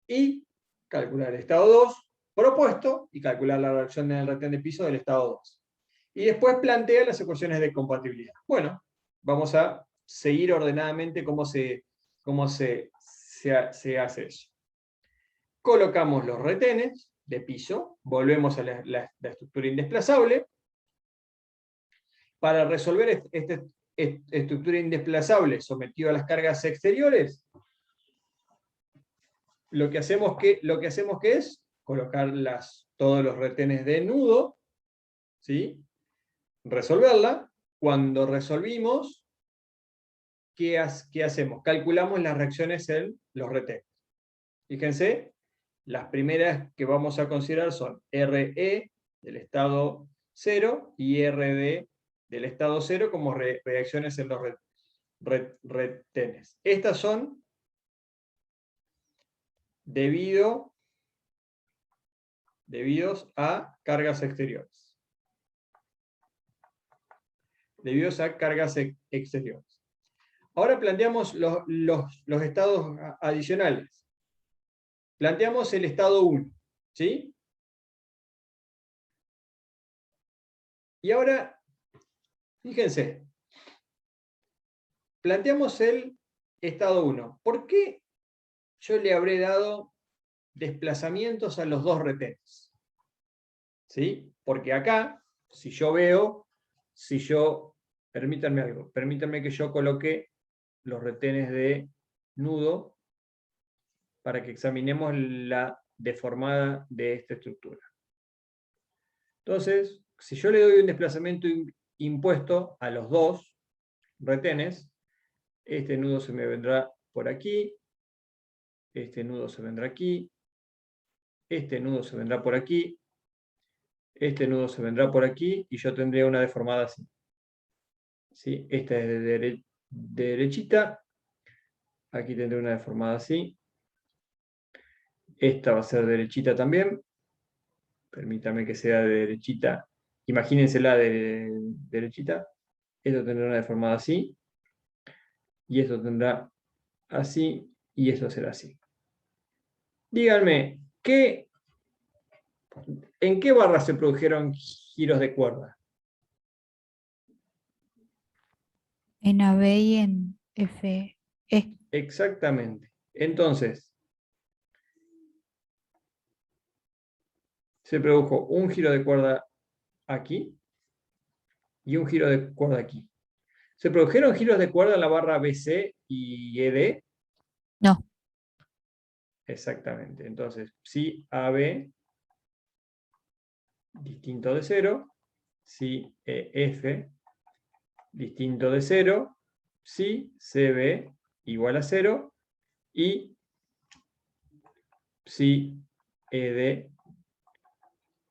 S1: y calcular el estado 2 propuesto, y calcular la reacción en el retén de piso del estado 2. Y después plantea las ecuaciones de compatibilidad. Bueno, vamos a seguir ordenadamente cómo se hace eso. Colocamos los retenes de piso, volvemos a la estructura indesplazable. Para resolver esta estructura indesplazable sometido a las cargas exteriores, lo que hacemos que es colocar todos los retenes de nudo, ¿sí? Resolverla. Cuando resolvimos, ¿qué hacemos? Calculamos las reacciones en los retenes. Fíjense, las primeras que vamos a considerar son RE del estado 0 y RD del estado 0 como reacciones en los retenes. Estas son debidos a cargas exteriores. Debidos a cargas exteriores. Ahora planteamos los estados adicionales. Planteamos el estado 1, ¿sí? Y ahora, fíjense, planteamos el estado 1. ¿Por qué yo le habré dado desplazamientos a los dos retenes? ¿Sí? Porque acá, permítanme algo, permítanme que yo coloque los retenes de nudo para que examinemos la deformada de esta estructura. Entonces, si yo le doy un desplazamiento impuesto a los dos retenes, este nudo se me vendrá por aquí, este nudo se vendrá aquí, este nudo se vendrá por aquí, este nudo se vendrá por aquí, y yo tendría una deformada así. ¿Sí? Esta es de derechita, aquí tendré una deformada así, esta va a ser derechita también, permítame que sea de derechita, imagínensela de derechita, esto tendrá una deformada así, y esto tendrá así, y esto será así. Díganme, ¿en qué barra se produjeron giros de cuerda?
S3: En AB y en FE.
S1: Exactamente. Entonces, se produjo un giro de cuerda aquí y un giro de cuerda aquí. ¿Se produjeron giros de cuerda en la barra BC y ED?
S3: No.
S1: Exactamente. Entonces, si AB distinto de 0, si EF distinto de 0, si CB igual a 0 y si ED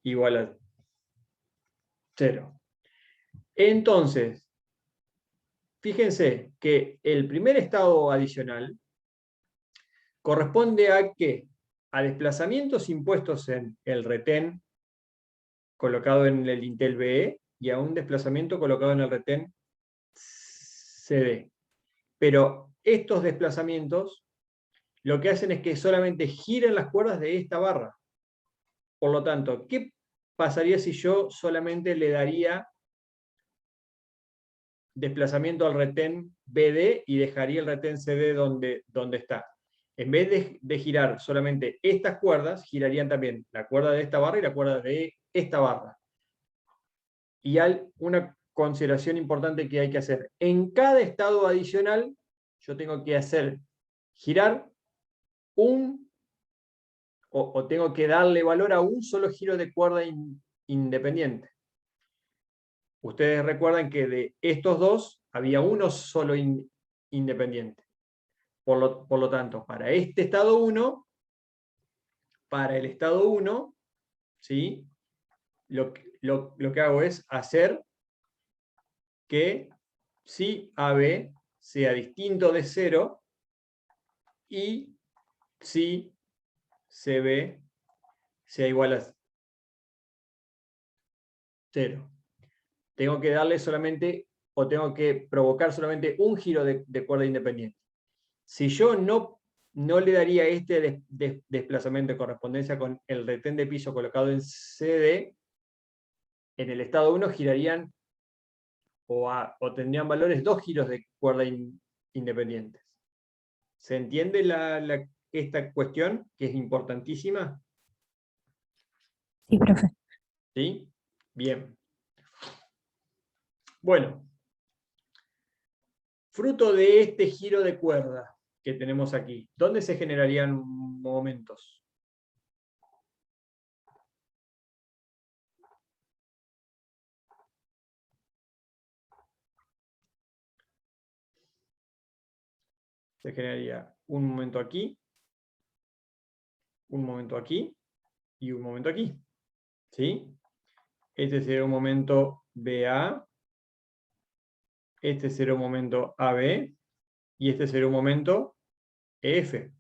S1: igual a 0. Entonces, fíjense que el primer estado adicional corresponde a ¿qué? A desplazamientos impuestos en el retén colocado en el dintel BE y a un desplazamiento colocado en el retén CD. Pero estos desplazamientos lo que hacen es que solamente giren las cuerdas de esta barra. Por lo tanto, ¿qué pasaría si yo solamente le daría desplazamiento al retén BD y dejaría el retén CD donde está. En vez de girar solamente estas cuerdas, girarían también la cuerda de esta barra y la cuerda de esta barra. Y hay una consideración importante que hay que hacer. En cada estado adicional, yo tengo que hacer girar o tengo que darle valor a un solo giro de cuerda independiente. Ustedes recuerdan que de estos dos había uno solo independiente. Por lo tanto, para este estado 1, para el estado 1, ¿sí? Lo que hago es hacer que si AB sea distinto de 0 y si CB sea igual a 0. Tengo que darle solamente, o tengo que provocar solamente un giro de cuerda independiente. Si yo no le daría este desplazamiento de correspondencia con el retén de piso colocado en CD, en el estado 1 girarían o tendrían valores 2 giros de cuerda independientes. ¿Se entiende esta cuestión, que es importantísima?
S3: Sí, profe.
S1: ¿Sí? Bien. Bueno, fruto de este giro de cuerda que tenemos aquí, ¿dónde se generarían momentos? Se generaría un momento aquí, un momento aquí y un momento aquí. ¿Sí? Este sería un momento BA, este sería un momento AB y este sería un momento EF.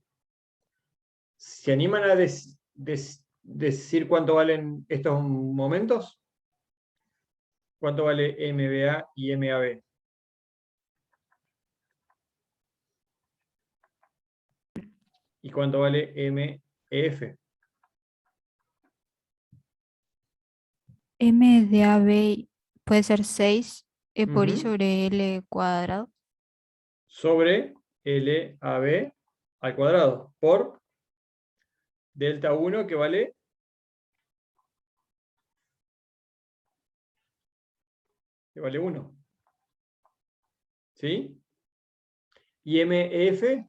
S1: ¿Se animan a decir cuánto valen estos momentos? ¿Cuánto vale MBA y MAB? ¿Y cuánto vale MEF?
S3: M de AB puede ser 6 por I
S1: Ujú.
S3: sobre L cuadrado.
S1: Sobre LAB al cuadrado por delta 1 que vale que vale 1. ¿Sí? ¿Y MEF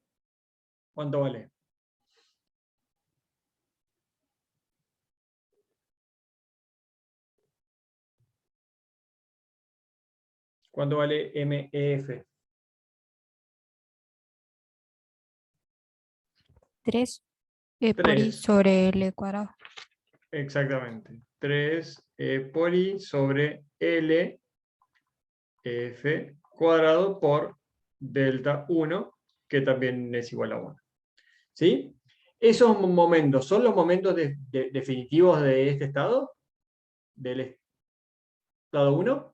S1: cuánto vale? ¿Cuánto vale MEF?
S3: 3 por I
S1: 3.
S3: sobre L cuadrado.
S1: Exactamente. 3 por I sobre L F cuadrado por delta 1, que también es igual a 1. ¿Sí? Esos momentos, ¿son los momentos definitivos de este estado? ¿Del estado 1?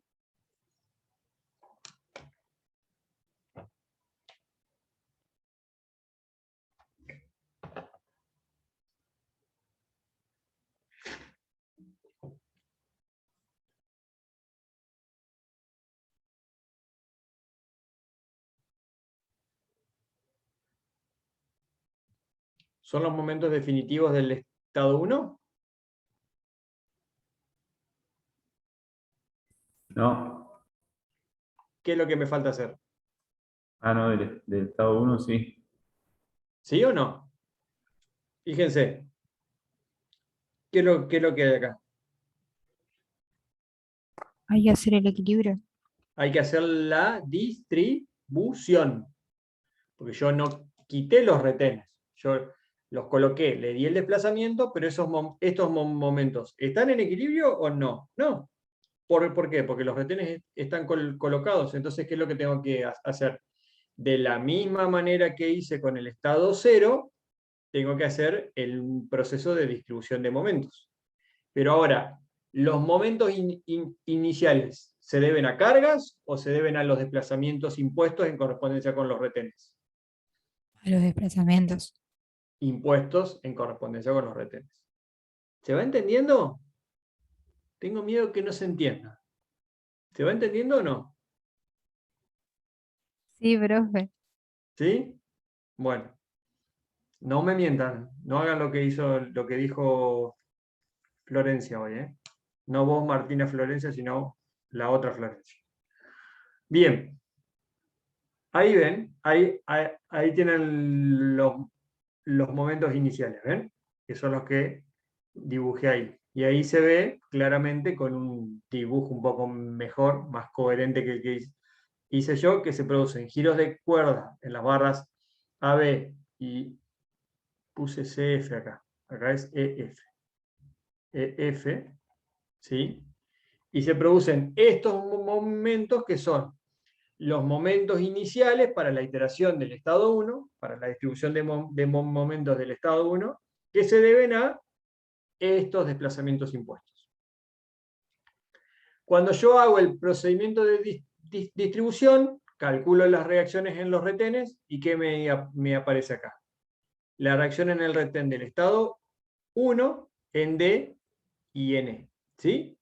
S1: ¿Son los momentos definitivos del estado 1?
S4: No.
S1: ¿Qué es lo que me falta hacer?
S4: Ah, no, del estado 1 sí.
S1: ¿Sí o no? Fíjense. ¿Qué es lo que hay acá?
S3: Hay que hacer el equilibrio.
S1: Hay que hacer la distribución. Porque yo no quité los retenes. Yo los coloqué, le di el desplazamiento, pero estos momentos, ¿están en equilibrio o no? No. ¿Por qué? Porque los retenes están colocados. Entonces, ¿qué es lo que tengo que hacer? De la misma manera que hice con el estado 0, tengo que hacer el proceso de distribución de momentos. Pero ahora, ¿los momentos iniciales se deben a cargas o se deben a los desplazamientos impuestos en correspondencia con los retenes?
S3: A los desplazamientos.
S1: Impuestos en correspondencia con los retenes. ¿Se va entendiendo? Tengo miedo que no se entienda. ¿Se va entendiendo o no?
S3: Sí, profe.
S1: ¿Sí? Bueno, no me mientan, no hagan lo que dijo Florencia hoy, ¿eh? No vos, Martina Florencia, sino la otra Florencia. Bien, ahí ven, ahí tienen los momentos iniciales, ¿ven? Que son los que dibujé ahí. Y ahí se ve claramente con un dibujo un poco mejor, más coherente que el que hice yo, que se producen giros de cuerda en las barras AB y puse CF acá. Acá es EF. EF, ¿sí? Y se producen estos momentos que son los momentos iniciales para la iteración del estado 1, para la distribución de momentos del estado 1, que se deben a estos desplazamientos impuestos. Cuando yo hago el procedimiento de distribución, calculo las reacciones en los retenes y ¿qué me aparece acá? La reacción en el retén del estado 1 en D y en E. ¿Sí?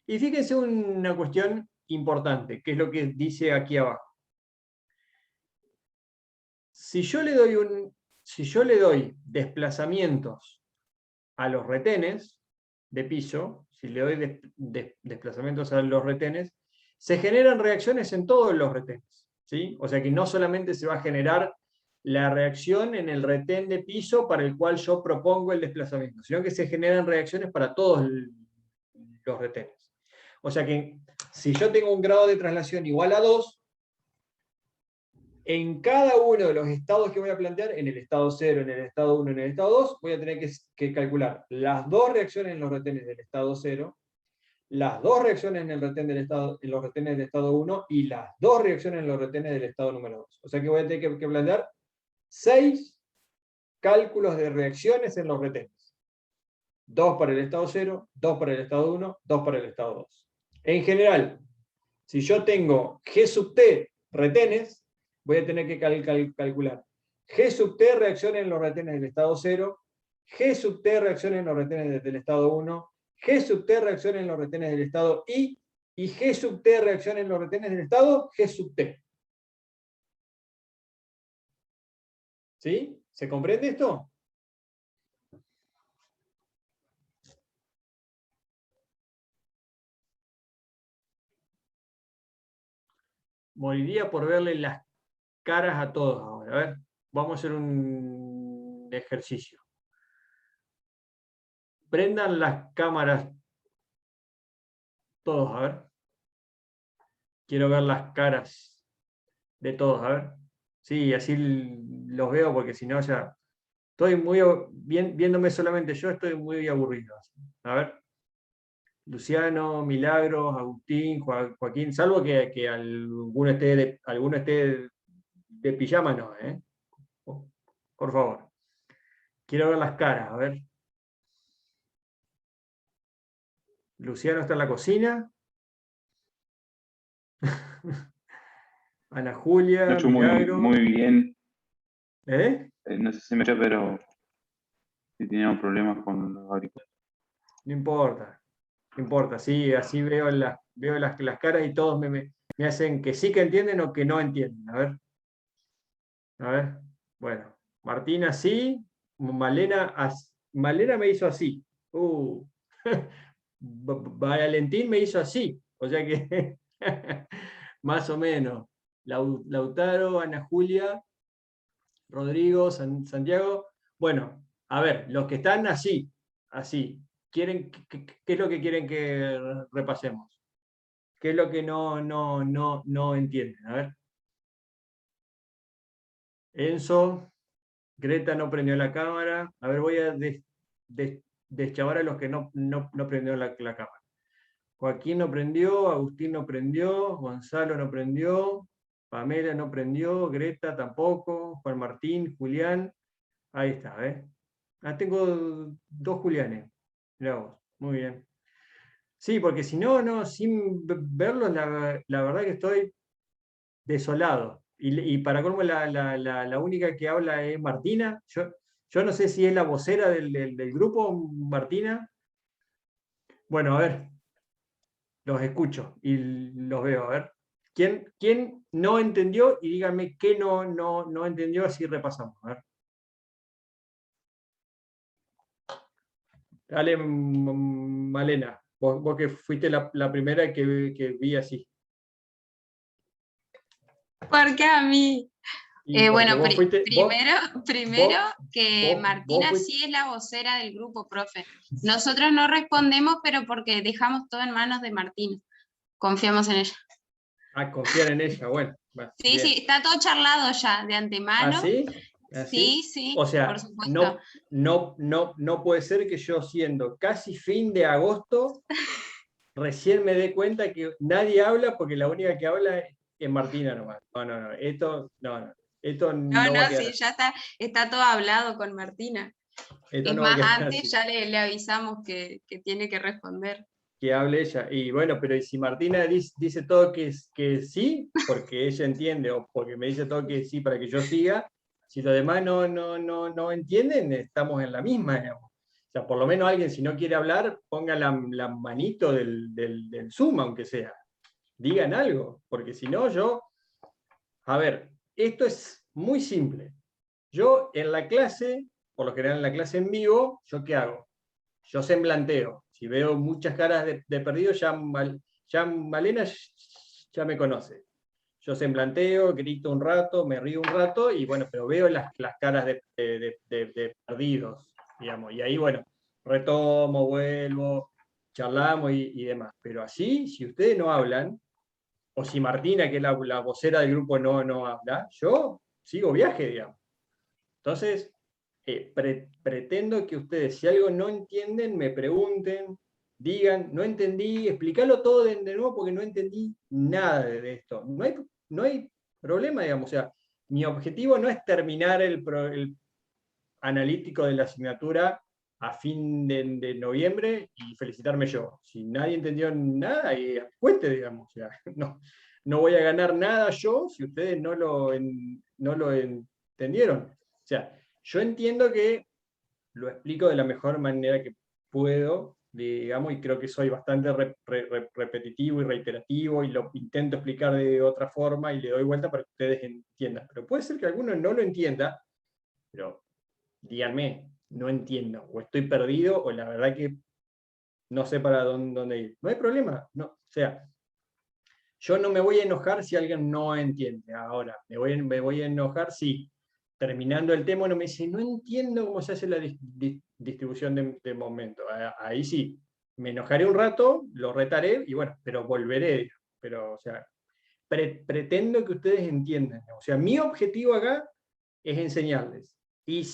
S1: Y fíjense una cuestión importante, que es lo que dice aquí abajo. Si yo le doy desplazamientos a los retenes de piso, si le doy desplazamientos a los retenes, se generan reacciones en todos los retenes. ¿Sí? O sea que no solamente se va a generar la reacción en el retén de piso para el cual yo propongo el desplazamiento, sino que se generan reacciones para todos los retenes. O sea que si yo tengo un grado de traslación igual a 2, en cada uno de los estados que voy a plantear, en el estado 0, en el estado 1, en el estado 2, voy a tener que calcular las dos reacciones en los retenes del estado 0, las dos reacciones en el retén del estado, en los retenes del estado 1 y las dos reacciones en los retenes del estado número 2. O sea que voy a tener que plantear 6 cálculos de reacciones en los retenes. 2 para el estado 0, 2 para el estado 1, 2 para el estado 2. En general, si yo tengo G sub T retenes, voy a tener que calcular G sub T reacciones en los retenes del estado 0, G sub T reacciones en los retenes del estado 1, G sub T reacciones en los retenes del estado I, y G sub T reacciones en los retenes del estado G sub T. ¿Sí? ¿Se comprende esto? Moriría por verle las caras a todos ahora. A ver, vamos a hacer un ejercicio. Prendan las cámaras todos, a ver. Quiero ver las caras de todos, a ver. Sí, así los veo porque si no ya... Estoy muy... viéndome solamente yo, estoy muy aburrido. A ver. Luciano, Milagros, Agustín, Joaquín, salvo que alguno esté de pijama, no, ¿eh? Por favor. Quiero ver las caras, a ver. Luciano está en la cocina. Ana Julia,
S4: Lo he hecho muy,
S1: Milagro.
S4: muy bien.
S1: ¿Eh?
S4: No sé si me escucha, pero si teníamos problemas con los auriculares.
S1: No importa. No importa, sí, así veo las caras y todos me hacen que sí que entienden o que no entienden. A ver. A ver. Bueno. Martina sí. Malena me hizo así. Valentín me hizo así. O sea que más o menos. Lautaro, Ana Julia, Rodrigo, Santiago. Bueno, a ver, los que están así, ¿qué es lo que quieren que repasemos? ¿Qué es lo que no entienden? A ver. Enzo, Greta no prendió la cámara. A ver, voy a deschavar a los que no prendieron la cámara. Joaquín no prendió, Agustín no prendió, Gonzalo no prendió, Pamela no prendió, Greta tampoco, Juan Martín, Julián. Ahí está, ¿eh? Tengo 2 Julianes. Mirá vos, muy bien. Sí, porque si no, sin verlos, la verdad que estoy desolado. Y para colmo, la única que habla es Martina. Yo no sé si es la vocera del grupo, Martina. Bueno, a ver, los escucho y los veo, a ver. ¿Quién no entendió? Y díganme qué no entendió, así repasamos. A ver. Dale, Malena, vos que fuiste la primera que vi así.
S5: ¿Por qué a mí?
S1: Y porque
S5: Bueno,
S1: vos fuiste,
S5: primero que
S1: vos
S5: Martina
S1: fuiste-
S5: sí es la vocera del grupo, profe. Nosotros no respondemos, pero porque dejamos todo en manos de Martina. Confiamos en ella.
S1: confiar en ella, bueno.
S5: Sí,
S1: Bien.
S5: sí, está todo charlado ya de antemano.
S1: ¿Así? ¿Así?
S5: Sí, sí,
S1: O sea,
S5: por supuesto.
S1: no puede ser que yo, siendo casi fin de agosto, recién me dé cuenta que nadie habla, porque la única que habla es Martina nomás. No, esto no va a quedar
S5: Sí,
S1: así.
S5: ya está todo hablado con Martina.
S1: Esto
S5: Es
S1: no va a
S5: más,
S1: quedar
S5: antes
S1: así.
S5: ya le avisamos que tiene que responder.
S1: Que hable ella. Y bueno, pero si Martina dice todo que sí, porque ella entiende, o porque me dice todo que sí para que yo siga, si los demás no entienden, estamos en la misma, digamos. O sea, por lo menos alguien, si no quiere hablar, ponga la manito del Zoom, aunque sea. Digan algo, porque si no, a ver, esto es muy simple. Yo en la clase, por lo general en la clase en vivo, ¿yo qué hago? Yo semblanteo. Si veo muchas caras de perdido, ya Malena ya me conoce. Yo semblanteo, grito un rato, me río un rato, y bueno, pero veo las caras de perdidos, digamos. Y ahí, bueno, retomo, vuelvo, charlamos y demás. Pero así, si ustedes no hablan, o si Martina, que es la vocera del grupo, no habla, yo sigo viaje, digamos. Entonces, pretendo que ustedes, si algo no entienden, me pregunten, digan, no entendí, explícalo todo de nuevo porque no entendí nada de esto. No hay problema, digamos. O sea, mi objetivo no es terminar el analítico de la asignatura a fin de noviembre y felicitarme yo. Si nadie entendió nada, cuente, digamos. O sea, no voy a ganar nada yo si ustedes no lo entendieron. O sea, yo entiendo que lo explico de la mejor manera que puedo, digamos, y creo que soy bastante repetitivo y reiterativo, y lo intento explicar de otra forma y le doy vuelta para que ustedes entiendan. Pero puede ser que alguno no lo entienda, pero díganme, no entiendo, o estoy perdido, o la verdad que no sé para dónde ir. No hay problema, no, o sea, yo no me voy a enojar si alguien no entiende. Ahora, me voy a enojar si, terminando el tema, uno me dice, no entiendo cómo se hace la distribución de momentos. Ahí sí, me enojaré un rato, lo retaré, y bueno, pero volveré. Pero, o sea, pretendo que ustedes entiendan. O sea, mi objetivo acá es enseñarles. Y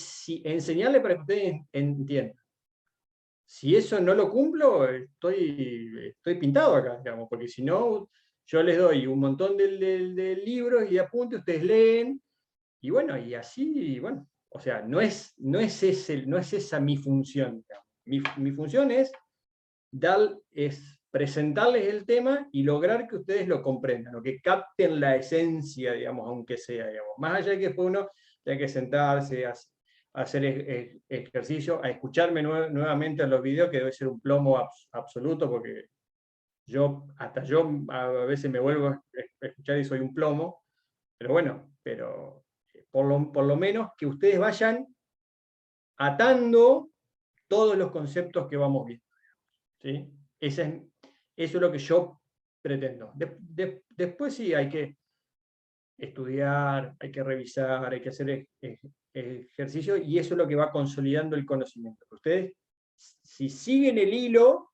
S1: enseñarles para que ustedes entiendan. Si eso no lo cumplo, estoy pintado acá, digamos, porque si no, yo les doy un montón de libros y apuntes, ustedes leen, y bueno, y así, bueno, o sea, no es esa mi función. Mi función es presentarles el tema y lograr que ustedes lo comprendan, o que capten la esencia, digamos, aunque sea, digamos. Más allá de que después uno tenga que sentarse, a hacer ejercicio, a escucharme nuevamente en los videos, que debe ser un plomo absoluto, porque hasta yo a veces me vuelvo a escuchar y soy un plomo, pero bueno, por lo menos que ustedes vayan atando todos los conceptos que vamos viendo. ¿Sí? Eso es lo que yo pretendo. Después sí hay que estudiar, hay que revisar, hay que hacer ejercicio, y eso es lo que va consolidando el conocimiento. Ustedes, si siguen el hilo,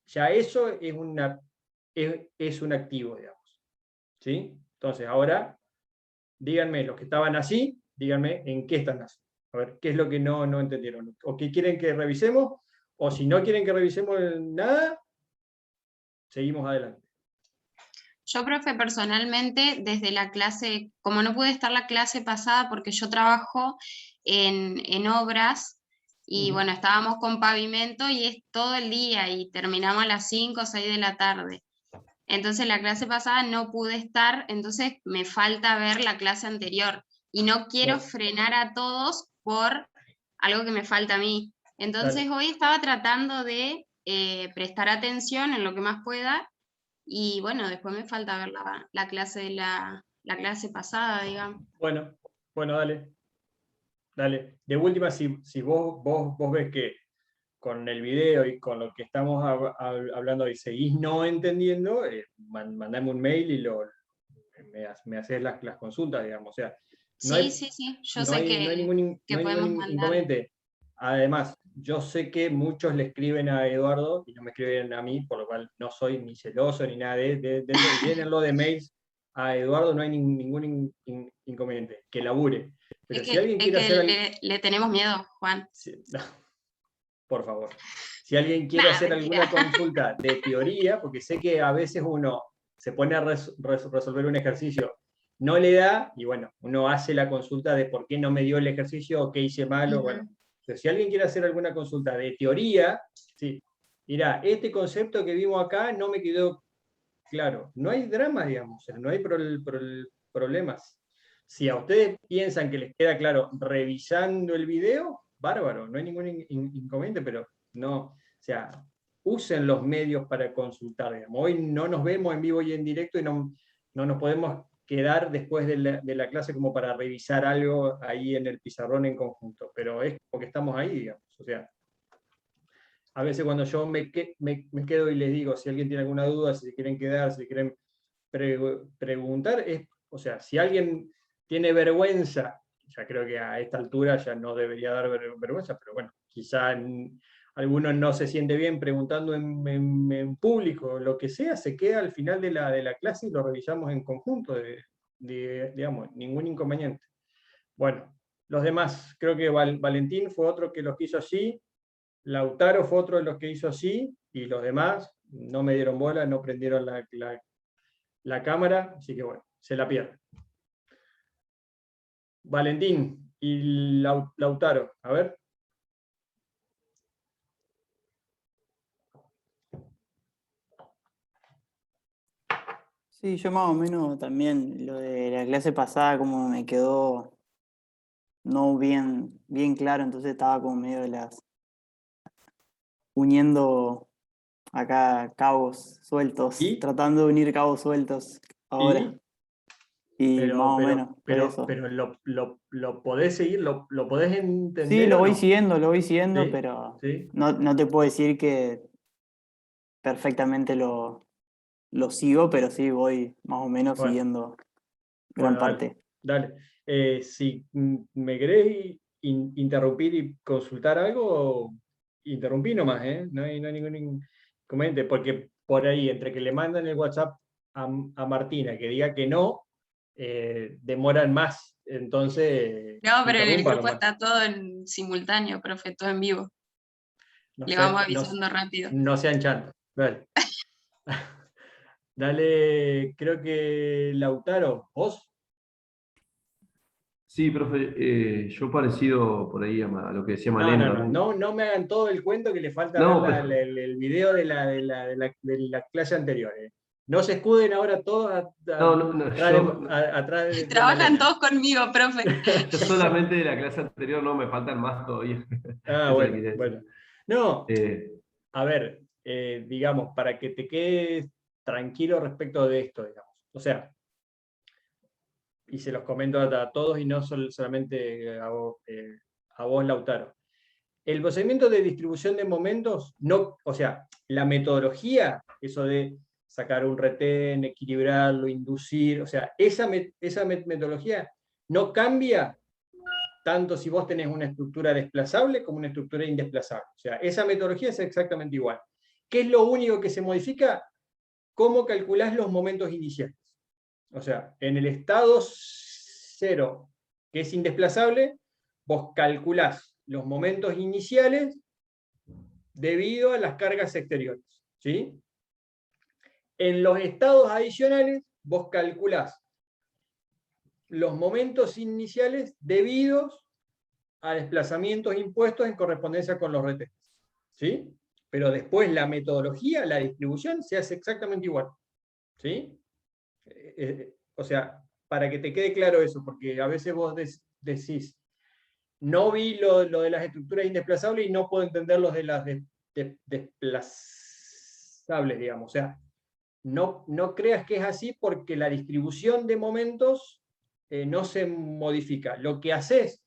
S1: ya eso es un activo, digamos. ¿Sí? Entonces, ahora, díganme, los que estaban así, díganme en qué están así. A ver, qué es lo que no entendieron. O qué quieren que revisemos, o si no quieren que revisemos nada, seguimos adelante.
S5: Yo, profe, personalmente, desde la clase, como no pude estar la clase pasada porque yo trabajo en obras, y bueno, estábamos con pavimento y es todo el día y terminamos a las 5 o 6 de la tarde. Entonces la clase pasada no pude estar, entonces me falta ver la clase anterior. Y no quiero frenar a todos por algo que me falta a mí. Entonces hoy estaba tratando de prestar atención en lo que más pueda, Y bueno, después me falta ver la clase de la clase pasada, digamos.
S1: Bueno, dale. Dale. De última, si vos ves que con el video y con lo que estamos hablando y seguís no entendiendo, mandame un mail y me haces las consultas, digamos. O sea, no
S5: Sí,
S1: hay,
S5: sí, sí, yo
S1: no
S5: sé
S1: hay, no hay
S5: que
S1: no hay
S5: podemos
S1: ningún
S5: mandar.
S1: inconveniente. Además, yo sé que muchos le escriben a Eduardo y no me escriben a mí, por lo cual no soy ni celoso ni nada de eso. Y llénenlo de mails a Eduardo, no hay ningún inconveniente. Que labure. Pero si alguien
S5: Es
S1: quiere
S5: que
S1: hacer algo...
S5: le tenemos miedo, Juan.
S1: No, por favor. Si alguien quiere
S5: Nada,
S1: hacer
S5: mentira.
S1: alguna consulta de teoría, porque sé que a veces uno se pone a resolver un ejercicio, no le da, y bueno, uno hace la consulta de por qué no me dio el ejercicio o qué hice mal, o bueno.
S5: Ujú.
S1: Pero si alguien quiere hacer alguna consulta de teoría, sí, mira, este concepto que vimos acá no me quedó claro. No hay drama, digamos, o sea, no hay problemas. Si a ustedes piensan que les queda claro revisando el video, bárbaro, no hay ningún inconveniente, pero no, o sea, usen los medios para consultar, digamos. Hoy no nos vemos en vivo y en directo y no nos podemos quedar después de la clase como para revisar algo ahí en el pizarrón en conjunto, pero es porque estamos ahí, digamos, o sea, a veces cuando yo me quedo y les digo, si alguien tiene alguna duda, si se quieren quedar, si quieren preguntar, o sea, si alguien tiene vergüenza, ya creo que a esta altura ya no debería dar vergüenza, pero bueno, quizá alguno no se siente bien preguntando en público, lo que sea, se queda al final de la clase y lo revisamos en conjunto, digamos, ningún inconveniente. Bueno, los demás, creo que Valentín fue otro que los hizo así, Lautaro fue otro de los que hizo así, y los demás no me dieron bola, no prendieron la cámara, así que bueno, se la pierden. Valentín y Lautaro, a ver.
S6: Sí, yo más o menos también, lo de la clase pasada como me quedó no bien claro, entonces estaba como medio de uniendo acá cabos sueltos,
S1: ¿Y?
S6: tratando de unir cabos sueltos ahora.
S1: ¿Y?
S6: Y más
S1: Pero,
S6: o
S1: pero,
S6: menos, por
S1: pero,
S6: eso.
S1: pero lo podés seguir, lo podés
S6: Sí,
S1: entender o no.
S6: lo voy siguiendo,
S1: ¿Sí?
S6: pero
S1: ¿Sí?
S6: no te puedo decir que perfectamente lo sigo, pero sí voy más o menos
S1: Bueno,
S6: siguiendo gran
S1: bueno, dale.
S6: parte.
S1: Dale. Si me querés interrumpir y consultar algo, interrumpí nomás, ¿eh? No hay ningún inconveniente, porque por ahí, entre que le mandan el WhatsApp a Martina que diga que no, demoran más. Entonces,
S5: No, pero en el
S1: interrumpa
S5: grupo
S1: nomás.
S5: está todo en simultáneo, profe, todo en vivo.
S1: No
S5: Le vamos
S1: sean,
S5: avisando rápido.
S1: no sean chantos. Dale. Dale, creo que Lautaro, ¿vos?
S7: Sí, profe, yo parecido por ahí a lo que decía
S1: No,
S7: Malena
S1: no, no,
S7: también.
S1: no, no me hagan todo el cuento que le falta ver
S7: No, pero,
S1: el video de la clase anterior. No se escuden ahora todos
S7: no,
S1: atrás de
S5: Trabajan
S1: Malena.
S5: todos conmigo, profe.
S7: yo solamente de la clase anterior no me faltan más todavía.
S1: Ah,
S7: Eso le
S1: bueno,
S7: quería decir.
S1: bueno. No,
S7: Eh,
S1: a ver, digamos, para que te quedes tranquilo respecto de esto, digamos. O sea, y se los comento a todos y no solamente a vos, Lautaro. El procedimiento de distribución de momentos, no, o sea, la metodología, eso de sacar un retén, equilibrarlo, inducir, o sea, esa metodología no cambia tanto si vos tenés una estructura desplazable como una estructura indesplazable. O sea, esa metodología es exactamente igual. ¿Qué es lo único que se modifica? ¿Cómo calculás los momentos iniciales? O sea, en el estado cero, que es indesplazable, vos calculás los momentos iniciales debido a las cargas exteriores. ¿Sí? En los estados adicionales, vos calculás los momentos iniciales debidos a desplazamientos impuestos en correspondencia con los retenes. ¿Sí? Pero después la metodología, la distribución, se hace exactamente igual. ¿Sí? O sea, para que te quede claro eso, porque a veces vos decís, no vi lo de las estructuras indesplazables y no puedo entender los de las desplazables, digamos. O sea, no creas que es así porque la distribución de momentos no se modifica. Lo que haces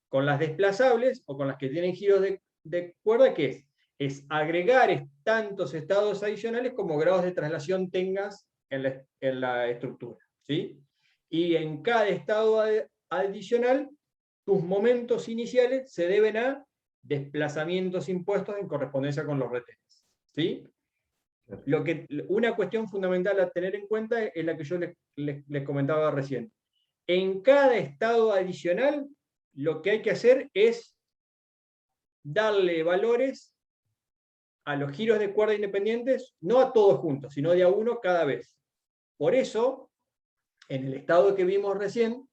S1: con las desplazables o con las que tienen giros de cuerda, ¿qué es agregar tantos estados adicionales como grados de traslación tengas en la estructura, ¿sí? Y en cada estado adicional, tus momentos iniciales se deben a desplazamientos impuestos en correspondencia con los retenes, ¿sí? Una cuestión fundamental a tener en cuenta es la que yo les comentaba recién. En cada estado adicional, lo que hay que hacer es darle valores a los giros de cuerda independientes, no a todos juntos, sino de a uno cada vez. Por eso, en el estado que vimos recién,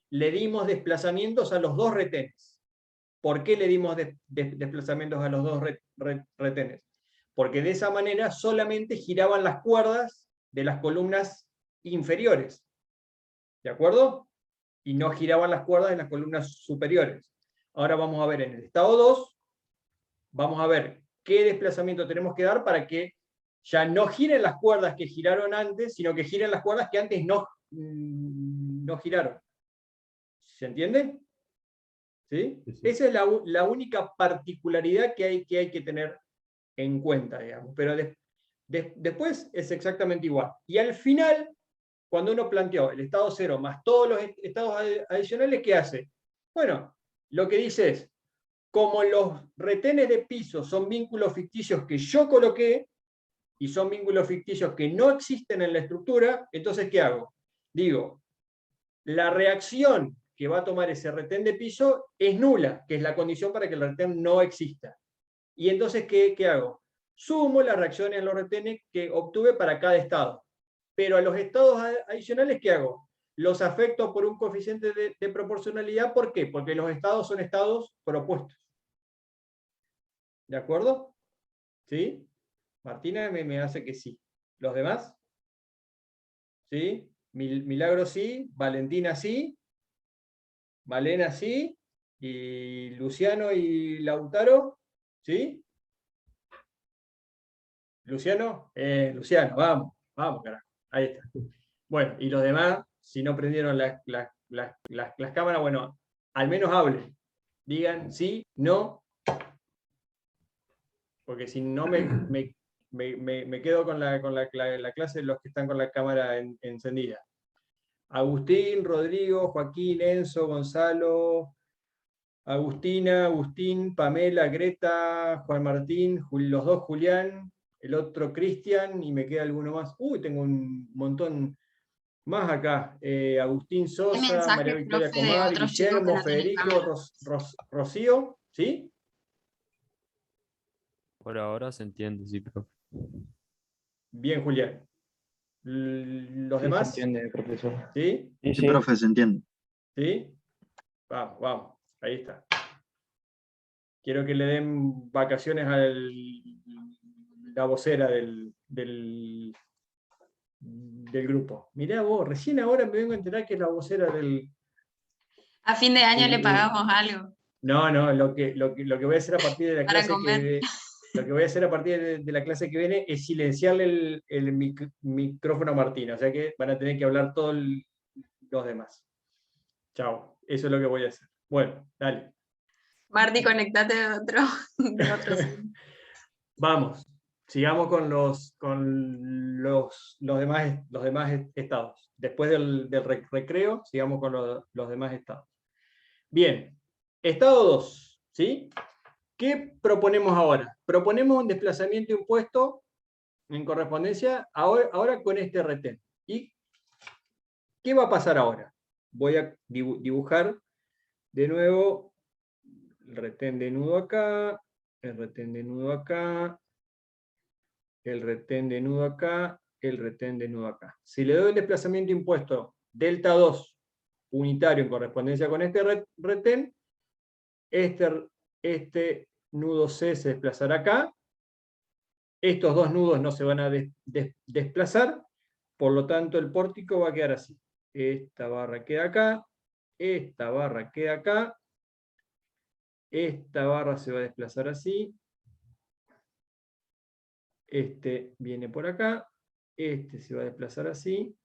S1: le dimos desplazamientos a los dos retenes. ¿Por qué le dimos desplazamientos a los dos retenes? Porque de esa manera solamente giraban las cuerdas de las columnas inferiores. ¿De acuerdo? Y no giraban las cuerdas de las columnas superiores. Ahora vamos a ver en el estado 2, vamos a ver qué desplazamiento tenemos que dar para que ya no giren las cuerdas que giraron antes, sino que giren las cuerdas que antes no giraron. ¿Se entiende? ¿Sí?
S7: Sí, sí.
S1: Esa es la única particularidad que hay que tener en cuenta, digamos. Pero después es exactamente igual. Y al final, cuando uno planteó el estado 0 más todos los estados adicionales, ¿qué hace? Bueno, lo que dice es, como los retenes de piso son vínculos ficticios que yo coloqué, y son vínculos ficticios que no existen en la estructura, entonces, ¿qué hago? Digo, la reacción que va a tomar ese retén de piso es nula, que es la condición para que el retén no exista. Y entonces, ¿qué hago? Sumo las reacciones en los retenes que obtuve para cada estado. Pero a los estados adicionales, ¿qué hago? Los afecto por un coeficiente de proporcionalidad. ¿Por qué? Porque los estados son estados propuestos. ¿De acuerdo? ¿Sí? Martina me hace que sí. ¿Los demás? ¿Sí? Milagro sí, Valentina sí, Malena sí, y Luciano y Lautaro, ¿sí? ¿Luciano? Luciano, vamos, carajo. Ahí está. Bueno, y los demás, si no prendieron las cámaras, bueno, al menos hablen. Digan sí, no, porque si no me quedo con la clase de los que están con la cámara encendida. Agustín, Rodrigo, Joaquín, Enzo, Gonzalo, Agustina, Agustín, Pamela, Greta, Juan Martín, los dos Julián, el otro Cristian, y me queda alguno más. Uy, tengo un montón más acá. Agustín
S5: Hay
S1: Sosa, María
S5: mensajes,
S1: Victoria
S5: profe, de
S1: Comar,
S5: otros chicos que
S1: Guillermo,
S5: no tienen
S1: Federico,
S5: cámaras.
S1: Rocío, ¿sí?
S8: Por ahora se entiende, sí, profe.
S1: Bien, Julián. ¿Los
S9: Sí, se
S1: demás?
S9: entiende, profesor.
S1: ¿Sí?
S9: Sí,
S10: Sí,
S9: sí.
S10: profe, se entiende.
S1: ¿Sí? Vamos, ahí está. Quiero que le den vacaciones a la vocera del grupo. Mirá vos, recién ahora me vengo a enterar que es la vocera del...
S5: A fin de año le pagamos algo
S1: No, lo que voy a hacer a partir de la
S5: para
S1: clase
S5: comer.
S1: lo que voy a hacer a partir de la clase que viene es silenciarle el micrófono a Martina, o sea que van a tener que hablar todos los demás. Chao, eso es lo que voy a hacer. Bueno, dale.
S5: Marty, conectate de otro Zoom.
S1: Vamos, sigamos con los demás estados. Después del recreo, sigamos con los demás estados. Bien, estado 2, ¿sí? ¿Qué proponemos ahora? Proponemos un desplazamiento impuesto en correspondencia ahora con este retén. ¿Y qué va a pasar ahora? Voy a dibujar de nuevo el retén de nudo acá, el retén de nudo acá, el retén de nudo acá, el retén de nudo acá. Si le doy el desplazamiento impuesto delta 2 unitario en correspondencia con este retén, este nudo C se desplazará acá, estos dos nudos no se van a desplazar, por lo tanto el pórtico va a quedar así. Esta barra queda acá, esta barra queda acá, esta barra se va a desplazar así, este viene por acá, este se va a desplazar así,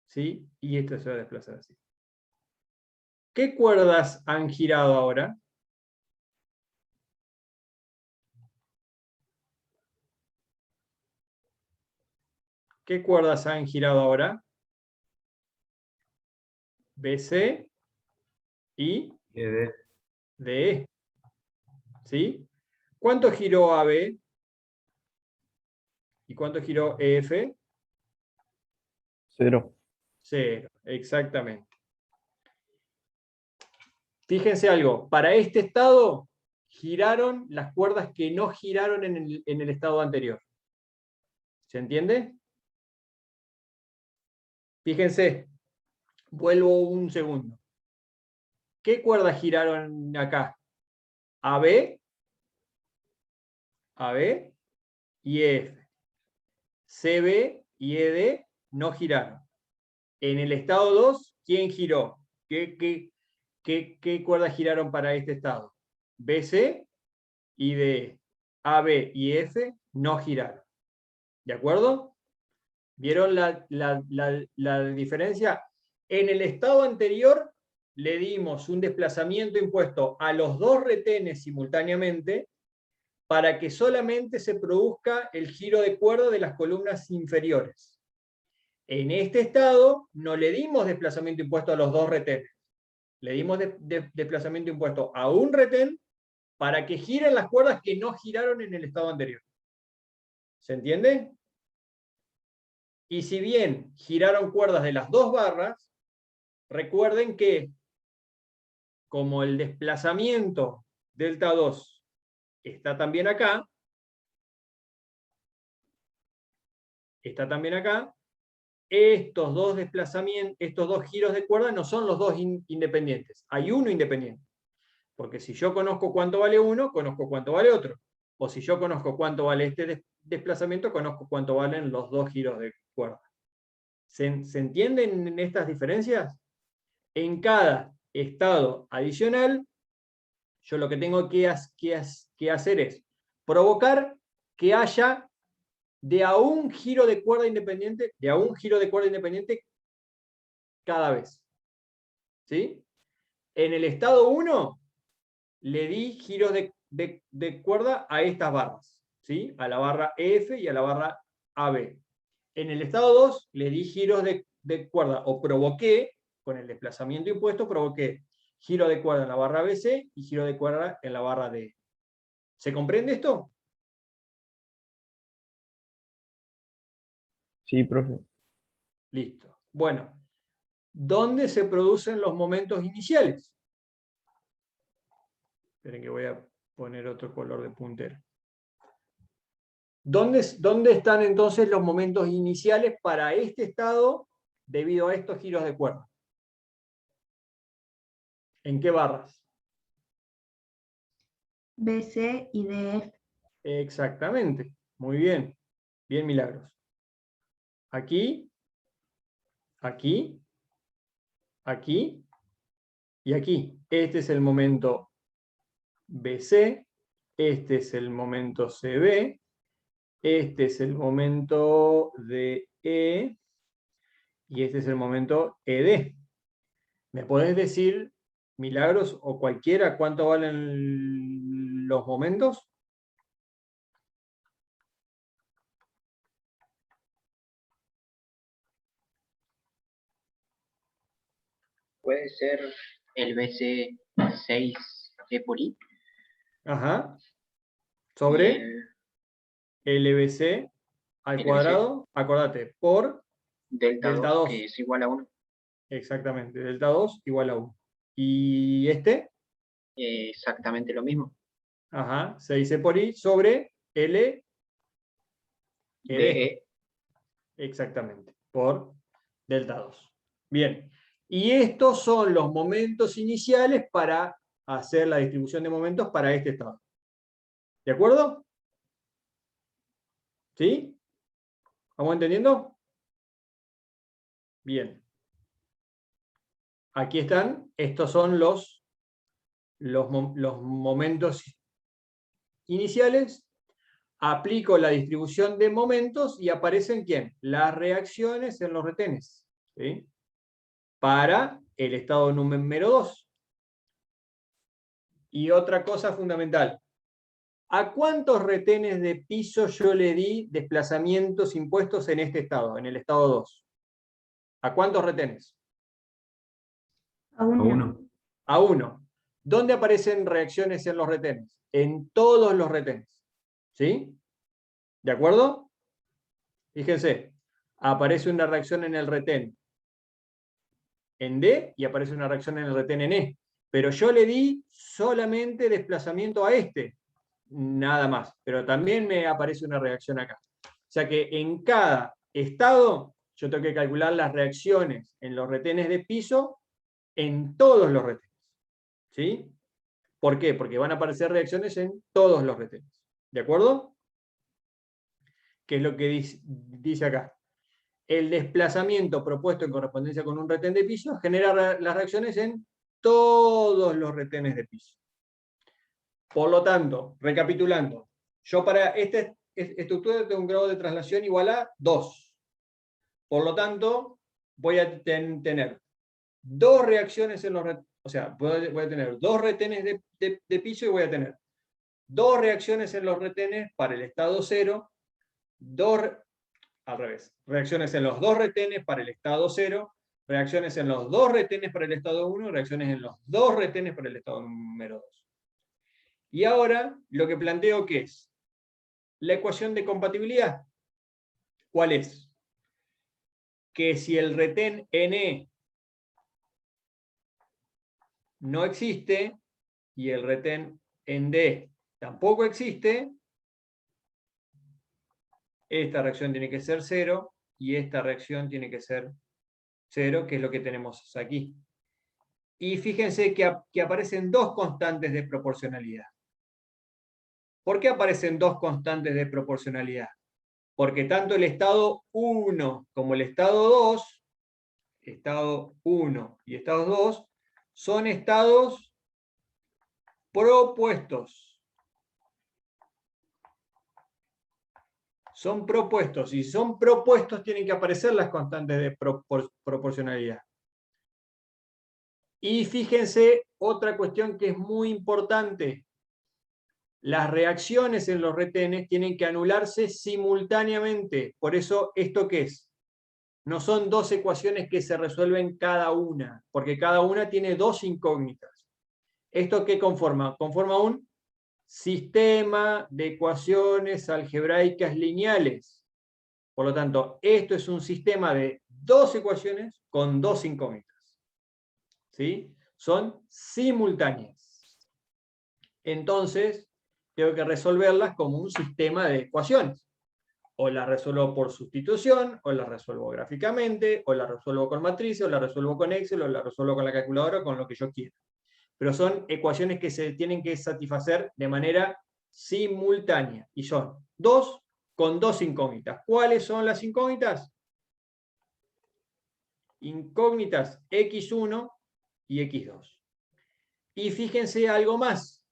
S1: ¿sí? Y este se va a desplazar así. ¿Qué cuerdas han girado ahora? ¿Qué cuerdas han girado ahora? BC y
S7: ED.
S1: DE. ¿Sí? ¿Cuánto giró AB? ¿Y cuánto giró EF?
S7: 0.
S1: 0, exactamente. Fíjense algo, para este estado giraron las cuerdas que no giraron en el estado anterior. ¿Se entiende? Fíjense, vuelvo un segundo. ¿Qué cuerdas giraron acá? AB, AB y EF. CB y ED no giraron. En el estado 2, ¿quién giró? ¿Qué cuerdas giraron para este estado? BC y DE. AB y F no giraron. ¿De acuerdo? ¿Vieron la diferencia? En el estado anterior le dimos un desplazamiento impuesto a los dos retenes simultáneamente para que solamente se produzca el giro de cuerda de las columnas inferiores. En este estado no le dimos desplazamiento impuesto a los dos retenes. Le dimos desplazamiento impuesto a un retén para que giren las cuerdas que no giraron en el estado anterior. ¿Se entiende? Y si bien giraron cuerdas de las dos barras, recuerden que como el desplazamiento delta 2 está también acá, estos dos desplazamientos, estos dos giros de cuerda no son los dos independientes. Hay uno independiente. Porque si yo conozco cuánto vale uno, conozco cuánto vale otro. O si yo conozco cuánto vale este desplazamiento, conozco cuánto valen los dos giros de cuerda. ¿Se entienden en estas diferencias? En cada estado adicional, yo lo que tengo que hacer es provocar que haya de a un giro de cuerda independiente, cada vez. ¿Sí? En el estado 1 le di giros de cuerda a estas barras, ¿sí? A la barra F y a la barra AB. En el estado 2 le di giros de cuerda, o provoqué, con el desplazamiento impuesto, provoqué giro de cuerda en la barra BC y giro de cuerda en la barra D. ¿Se comprende esto?
S7: Sí, profe.
S1: Listo. Bueno, ¿dónde se producen los momentos iniciales? Esperen que voy a poner otro color de puntero. ¿Dónde están entonces los momentos iniciales para este estado debido a estos giros de cuerda? ¿En qué barras?
S2: BC y DF.
S1: Exactamente. Muy bien. Bien, Milagros. Aquí, aquí, aquí y aquí. Este es el momento BC, este es el momento CB, este es el momento DE y este es el momento ED. ¿Me podés decir, Milagros o cualquiera, cuánto valen los momentos?
S9: Puede ser el BC 6 por I.
S1: Ajá.
S9: Y
S1: Sobre LBC al
S9: LBC.
S1: cuadrado, acordate, por
S9: Delta
S1: delta
S9: 2,
S1: 2.
S9: que es igual a 1.
S1: Exactamente, delta 2 igual a 1. ¿Y este?
S9: Exactamente lo mismo.
S1: Ajá, 6C por I sobre L
S9: DE.
S1: Exactamente, por delta 2. Bien, y estos son los momentos iniciales para hacer la distribución de momentos para este estado. ¿De acuerdo? ¿Sí? ¿Vamos entendiendo? Bien. Aquí están, estos son los momentos iniciales aplico la distribución de momentos y aparecen ¿quién? Las reacciones en los retenes, ¿sí? Para el estado número 2. Y otra cosa fundamental. ¿A cuántos retenes de piso yo le di desplazamientos impuestos en este estado, en el estado 2? ¿A cuántos retenes?
S2: A
S7: A
S2: uno.
S7: uno.
S1: A 1. ¿Dónde aparecen reacciones en los retenes? En todos los retenes. ¿Sí? ¿De acuerdo? Fíjense, aparece una reacción en el retén en D y aparece una reacción en el retén en E. Pero yo le di solamente desplazamiento a este, nada más. Pero también me aparece una reacción acá. O sea que en cada estado yo tengo que calcular las reacciones en los retenes de piso en todos los retenes. ¿Sí? ¿Por qué? Porque van a aparecer reacciones en todos los retenes. ¿De acuerdo? ¿Qué es lo que dice acá? El desplazamiento propuesto en correspondencia con un retén de piso genera las reacciones en todos los retenes de piso. Por lo tanto, recapitulando, yo para esta estructura tengo un grado de traslación igual a 2. Por lo tanto, voy a tener dos reacciones en los retenes, o sea, voy a tener dos retenes de piso y voy a tener dos reacciones en los retenes para el estado 0, al revés, reacciones en los dos retenes para el estado 0, reacciones en los dos retenes para el estado 1, reacciones en los dos retenes para el estado número 2. Y ahora lo que planteo que es la ecuación de compatibilidad. ¿Cuál es? Que si el retén NE no existe y el retén en D tampoco existe, esta reacción tiene que ser 0 y esta reacción tiene que ser 0, que es lo que tenemos aquí. Y fíjense que aparecen dos constantes de proporcionalidad. ¿Por qué aparecen dos constantes de proporcionalidad? Porque tanto el estado 1 como el estado 2, estado 1 y estado 2, son estados propuestos. Son propuestos, y son propuestos tienen que aparecer las constantes de proporcionalidad. Y fíjense otra cuestión que es muy importante. Las reacciones en los retenes tienen que anularse simultáneamente. Por eso, ¿esto qué es? No son dos ecuaciones que se resuelven cada una, porque cada una tiene dos incógnitas. ¿Esto qué conforma? Conforma un sistema de ecuaciones algebraicas lineales. Por lo tanto, esto es un sistema de dos ecuaciones con dos incógnitas. ¿Sí? Son simultáneas. Entonces, tengo que resolverlas como un sistema de ecuaciones. O las resuelvo por sustitución, o las resuelvo gráficamente, o las resuelvo con matrices, o las resuelvo con Excel, o las resuelvo con la calculadora, con lo que yo quiera. Pero son ecuaciones que se tienen que satisfacer de manera simultánea. Y son dos con dos incógnitas. ¿Cuáles son las incógnitas? Incógnitas x1 y x2. Y fíjense algo más.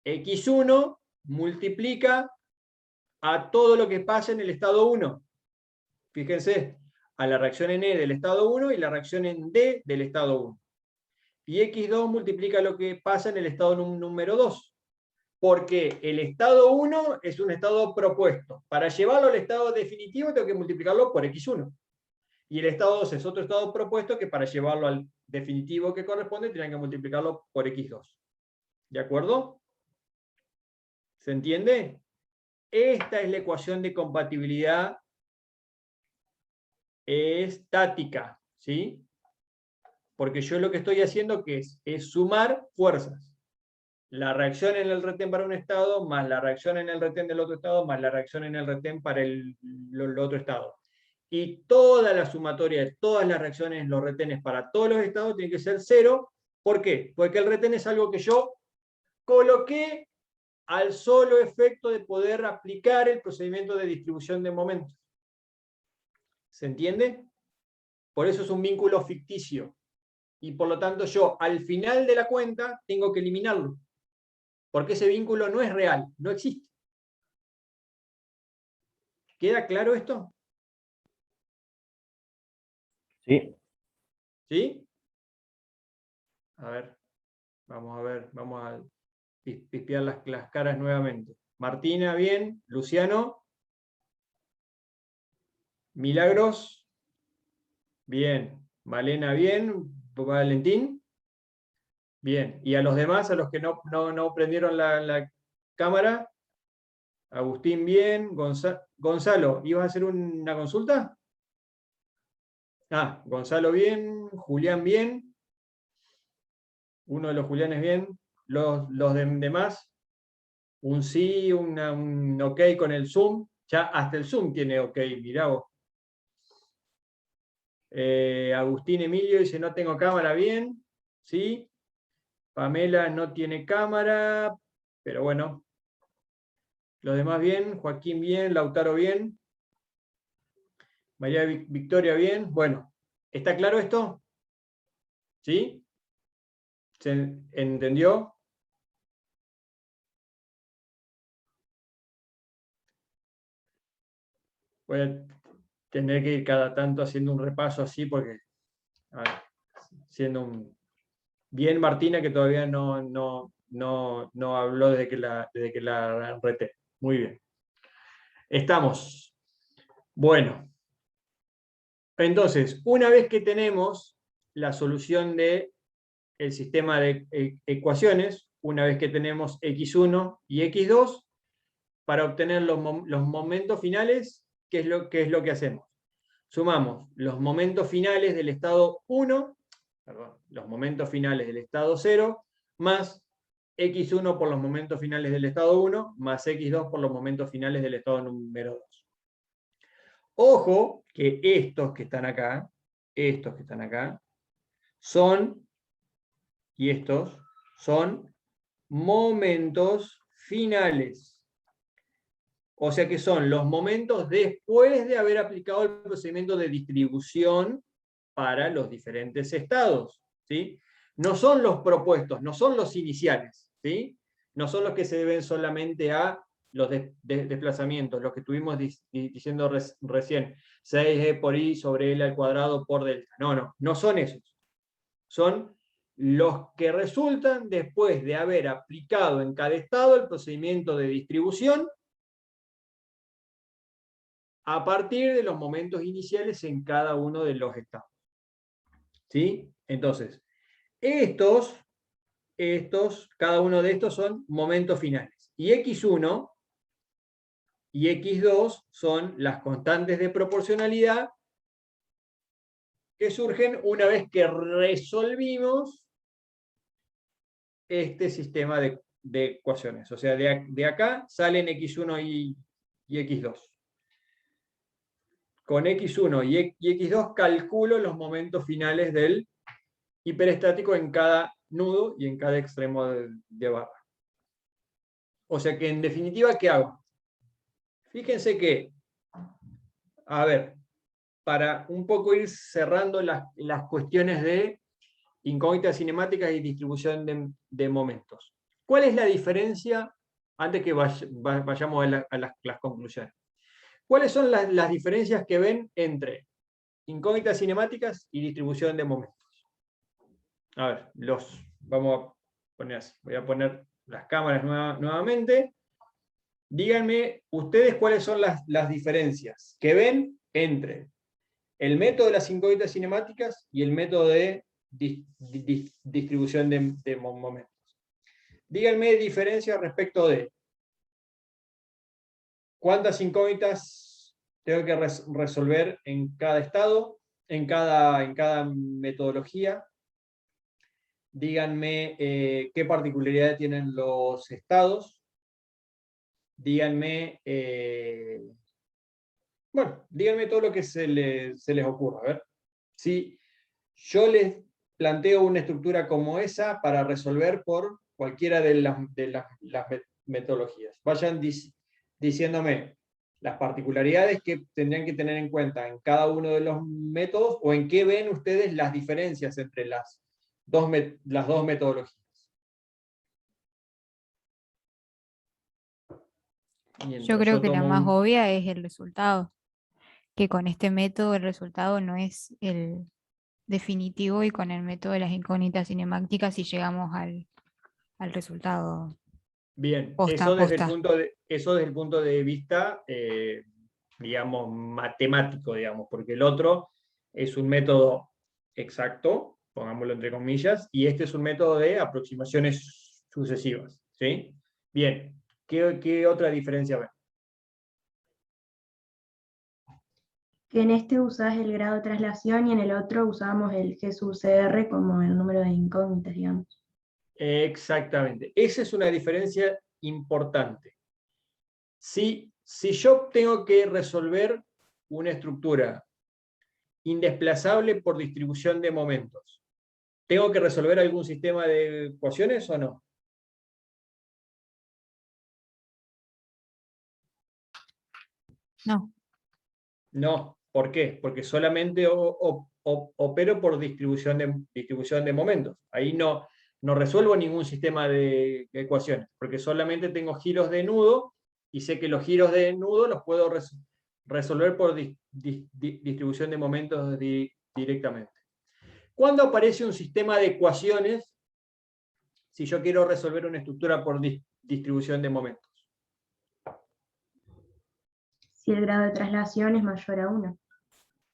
S1: x1 multiplica a todo lo que pasa en el estado 1. Fíjense, a la reacción en E del estado 1 y la reacción en D del estado 1. Y x2 multiplica lo que pasa en el estado número 2. Porque el estado 1 es un estado propuesto. Para llevarlo al estado definitivo tengo que multiplicarlo por x1. Y el estado 2 es otro estado propuesto que para llevarlo al definitivo que corresponde tienen que multiplicarlo por x2. ¿De acuerdo? ¿Se entiende? Esta es la ecuación de compatibilidad estática, ¿sí? Porque yo lo que estoy haciendo ¿qué es sumar fuerzas. La reacción en el retén para un estado, más la reacción en el retén del otro estado, más la reacción en el retén para el otro estado. Y toda la sumatoria de todas las reacciones en los retenes para todos los estados tiene que ser 0. ¿Por qué? Porque el retén es algo que yo coloqué al solo efecto de poder aplicar el procedimiento de distribución de momentos. ¿Se entiende? Por eso es un vínculo ficticio. Y por lo tanto yo al final de la cuenta tengo que eliminarlo. Porque ese vínculo no es real, no existe. ¿Queda claro esto?
S10: Sí.
S1: ¿Sí? A ver, vamos a pispear las caras nuevamente. Martina, bien. Luciano. Milagros. Bien. Malena, bien. Valentín. Bien. Y a los demás, a los que no prendieron la cámara. Agustín, bien. Gonzalo, ¿ibas a hacer una consulta? Ah, Gonzalo, bien. Julián, bien. Uno de los Julianes, bien. Los demás, un sí, un ok con el Zoom. Ya hasta el Zoom tiene ok, mirá vos. Agustín Emilio dice, no tengo cámara, bien. ¿Sí? Pamela no tiene cámara, pero bueno. Los demás bien. Joaquín bien. Lautaro bien. María Victoria bien. Bueno, ¿está claro esto? ¿Sí? ¿Se entendió? Voy a tener que ir cada tanto haciendo un repaso así porque, a ver, siendo un... Bien Martina, que todavía no habló desde que la reté. Muy bien. Estamos. Bueno. Entonces, una vez que tenemos la solución del sistema de ecuaciones, una vez que tenemos x1 y x2, para obtener los momentos finales, ¿qué es lo que hacemos? Sumamos los momentos finales del estado 1, los momentos finales del estado 0, más x1 por los momentos finales del estado 1, más x2 por los momentos finales del estado número 2. Ojo que estos que están acá, son, y estos son momentos finales. O sea que son los momentos después de haber aplicado el procedimiento de distribución para los diferentes estados, ¿sí? No son los propuestos, no son los iniciales, ¿sí? No son los que se deben solamente a los desplazamientos, los que estuvimos diciendo recién, 6e por i sobre l al cuadrado por delta. No son esos. Son los que resultan después de haber aplicado en cada estado el procedimiento de distribución a partir de los momentos iniciales en cada uno de los estados. ¿Sí? Entonces, cada uno de estos son momentos finales. Y x1 y x2 son las constantes de proporcionalidad que surgen una vez que resolvimos este sistema de ecuaciones. O sea, de acá salen x1 y x2. Con x1 y x2 calculo los momentos finales del hiperestático en cada nudo y en cada extremo de barra. O sea que en definitiva, ¿qué hago? Fíjense que, a ver, para un poco ir cerrando las cuestiones de incógnitas cinemáticas y distribución de momentos. ¿Cuál es la diferencia, antes que vayamos a las conclusiones? ¿Cuáles son las diferencias que ven entre incógnitas cinemáticas y distribución de momentos? A ver, vamos a poner así. Voy a poner las cámaras nuevamente. Díganme ustedes cuáles son las diferencias que ven entre el método de las incógnitas cinemáticas y el método de distribución de momentos. Díganme diferencias respecto de cuántas incógnitas tengo que resolver en cada estado, en cada metodología. Díganme qué particularidades tienen los estados. Díganme, díganme todo lo que se les ocurra. A ver, si yo les planteo una estructura como esa para resolver por cualquiera de las metodologías. Vayan diciéndome las particularidades que tendrían que tener en cuenta en cada uno de los métodos, o en qué ven ustedes las diferencias entre las dos metodologías.
S3: Yo creo que la
S1: tomo
S3: más
S1: un-
S3: obvia es el resultado, que con este método el resultado no es el definitivo y con el método de las incógnitas cinemáticas si llegamos al resultado
S1: Bien,
S3: posta a posta.
S1: eso desde el punto de vista, digamos, matemático, digamos, porque el otro es un método exacto, pongámoslo entre comillas, y este es un método de aproximaciones sucesivas, ¿sí? Bien, ¿qué otra diferencia ven?
S2: Que en este usás el grado de traslación y en el otro usamos el G sub CR como el número de incógnitas, digamos.
S1: Exactamente, esa es una diferencia importante. Si yo tengo que resolver una estructura indesplazable por distribución de momentos, ¿tengo que resolver algún sistema de ecuaciones o no?
S3: No,
S1: No. ¿Por qué? Porque solamente opero por distribución de momentos. Ahí no resuelvo ningún sistema de ecuaciones, porque solamente tengo giros de nudo y sé que los giros de nudo los puedo resolver por distribución de momentos directamente. ¿Cuándo aparece un sistema de ecuaciones si yo quiero resolver una estructura por distribución de momentos?
S2: Si el grado de traslación es mayor a 1.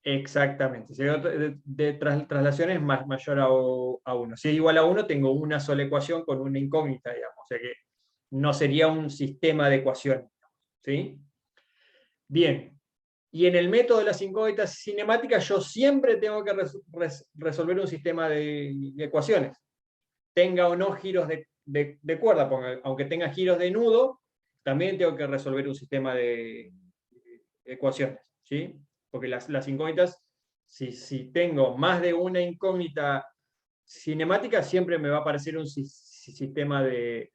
S1: Exactamente. Si el grado de traslación es mayor a 1. Si es igual a 1, tengo una sola ecuación con una incógnita, digamos. O sea que no sería un sistema de ecuaciones. ¿Sí? Bien. Y en el método de las incógnitas cinemáticas, yo siempre tengo que resolver un sistema de ecuaciones. Tenga o no giros de cuerda, aunque tenga giros de nudo, también tengo que resolver un sistema de ecuaciones. ¿Sí? Porque las incógnitas, si tengo más de una incógnita cinemática, siempre me va a aparecer un sistema de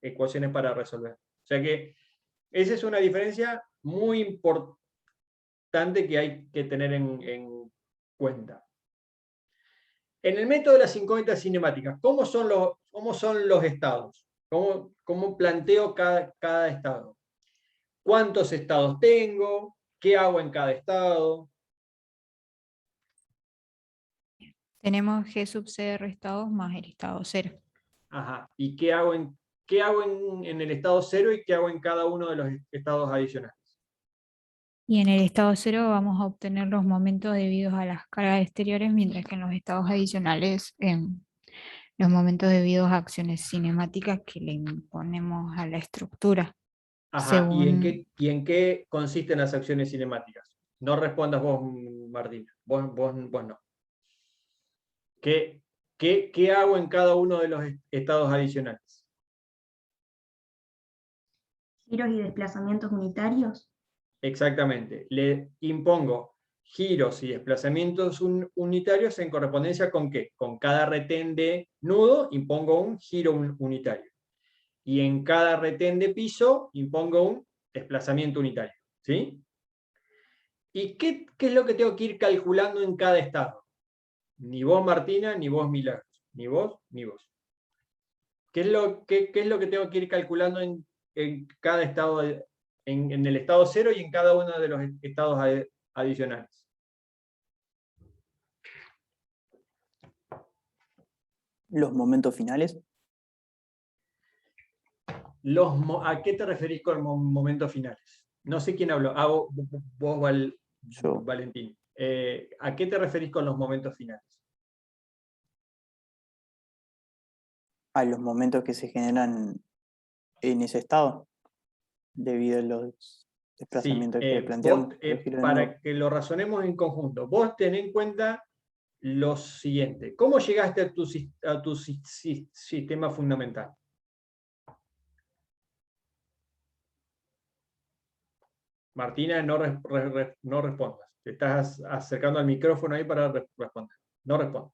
S1: ecuaciones para resolver. O sea que esa es una diferencia muy importante que hay que tener en cuenta. En el método de las incógnitas cinemáticas, ¿cómo son los estados? ¿Cómo planteo cada estado? ¿Cuántos estados tengo? ¿Qué hago en cada estado?
S3: tenemos G sub CR estados más el estado 0.
S1: Ajá. ¿Y qué hago en el estado 0 y qué hago en cada uno de los estados adicionales?
S3: Y en el estado 0 vamos a obtener los momentos debidos a las cargas exteriores, mientras que en los estados adicionales, los momentos debidos a acciones cinemáticas que le imponemos a la estructura,
S1: Ajá.
S3: según
S1: ¿Y en qué consisten las acciones cinemáticas? No respondas vos, Martina. Vos no. ¿Qué hago en cada uno de los estados adicionales?
S2: Giros y desplazamientos unitarios.
S1: Exactamente. Le impongo giros y desplazamientos unitarios en correspondencia con ¿qué? Con cada retén de nudo impongo un giro unitario. Y en cada retén de piso impongo un desplazamiento unitario. ¿Sí? ¿Y qué es lo que tengo que ir calculando en cada estado? Ni vos, Martina, ni vos, Milagros. Ni vos, ni vos. ¿Qué es lo que tengo que ir calculando en cada estado, en el estado 0 y en cada uno de los estados adicionales?
S6: Los momentos finales.
S1: ¿A qué te referís con momentos finales? No sé quién habló. Vos,
S6: Yo.
S1: Valentín. ¿A qué te referís con los momentos finales?
S6: A los momentos que se generan en ese estado, debido a los
S1: Sí,
S6: desplazamientos que planteamos. Los giros de nudo.
S1: para que lo razonemos en conjunto, vos tenés en cuenta lo siguiente. ¿Cómo llegaste a tu sistema fundamental? Martina, no respondas. Te estás acercando al micrófono ahí para responder. No respondas.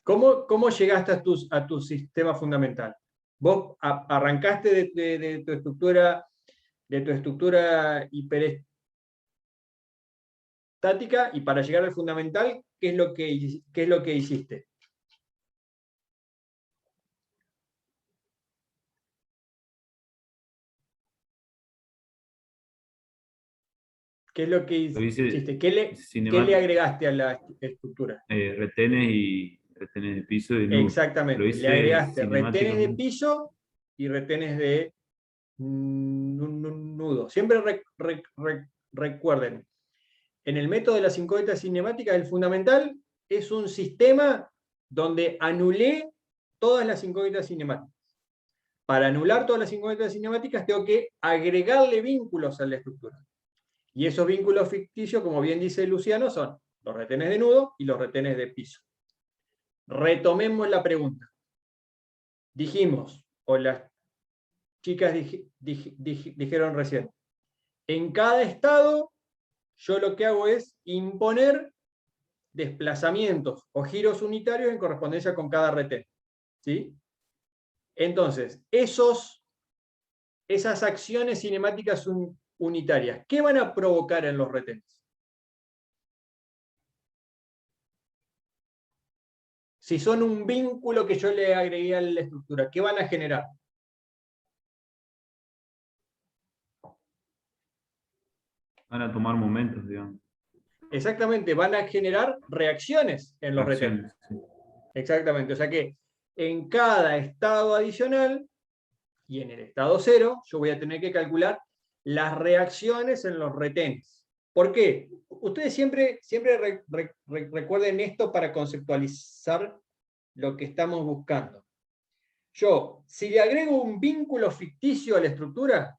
S1: ¿Cómo llegaste a tu sistema fundamental? Vos arrancaste de tu estructura hiperestática y para llegar al fundamental, ¿qué es lo que hiciste? ¿Qué es lo que
S4: Lo hice
S1: hiciste? ¿Qué le
S4: cinemático,
S1: agregaste a la estructura?
S4: retenes de piso y nudo. Lo
S1: Exactamente, le
S4: hice
S1: agregaste retenes de
S4: cinemáticamente.
S1: piso y retenes de nudo. Siempre recuerden, en el método de las incógnitas cinemáticas, el fundamental es un sistema donde anulé todas las incógnitas cinemáticas. Para anular todas las incógnitas cinemáticas tengo que agregarle vínculos a la estructura. Y esos vínculos ficticios, como bien dice Luciano, son los retenes de nudo y los retenes de piso. Retomemos la pregunta. Dijimos, o las chicas dijeron recién, en cada estado yo lo que hago es imponer desplazamientos o giros unitarios en correspondencia con cada retén. ¿Sí? Entonces, esas acciones cinemáticas unitarias, ¿qué van a provocar en los retenes? Si son un vínculo que yo le agregué a la estructura, ¿qué van a generar?
S4: Van a tomar momentos, digamos.
S1: Exactamente, van a generar reacciones en los retenes.
S4: Reacciones, sí.
S1: Exactamente, o sea que en cada estado adicional y en el estado cero, yo voy a tener que calcular las reacciones en los retenes. ¿Por qué? Ustedes siempre recuerden esto para conceptualizar lo que estamos buscando. Yo, si le agrego un vínculo ficticio a la estructura,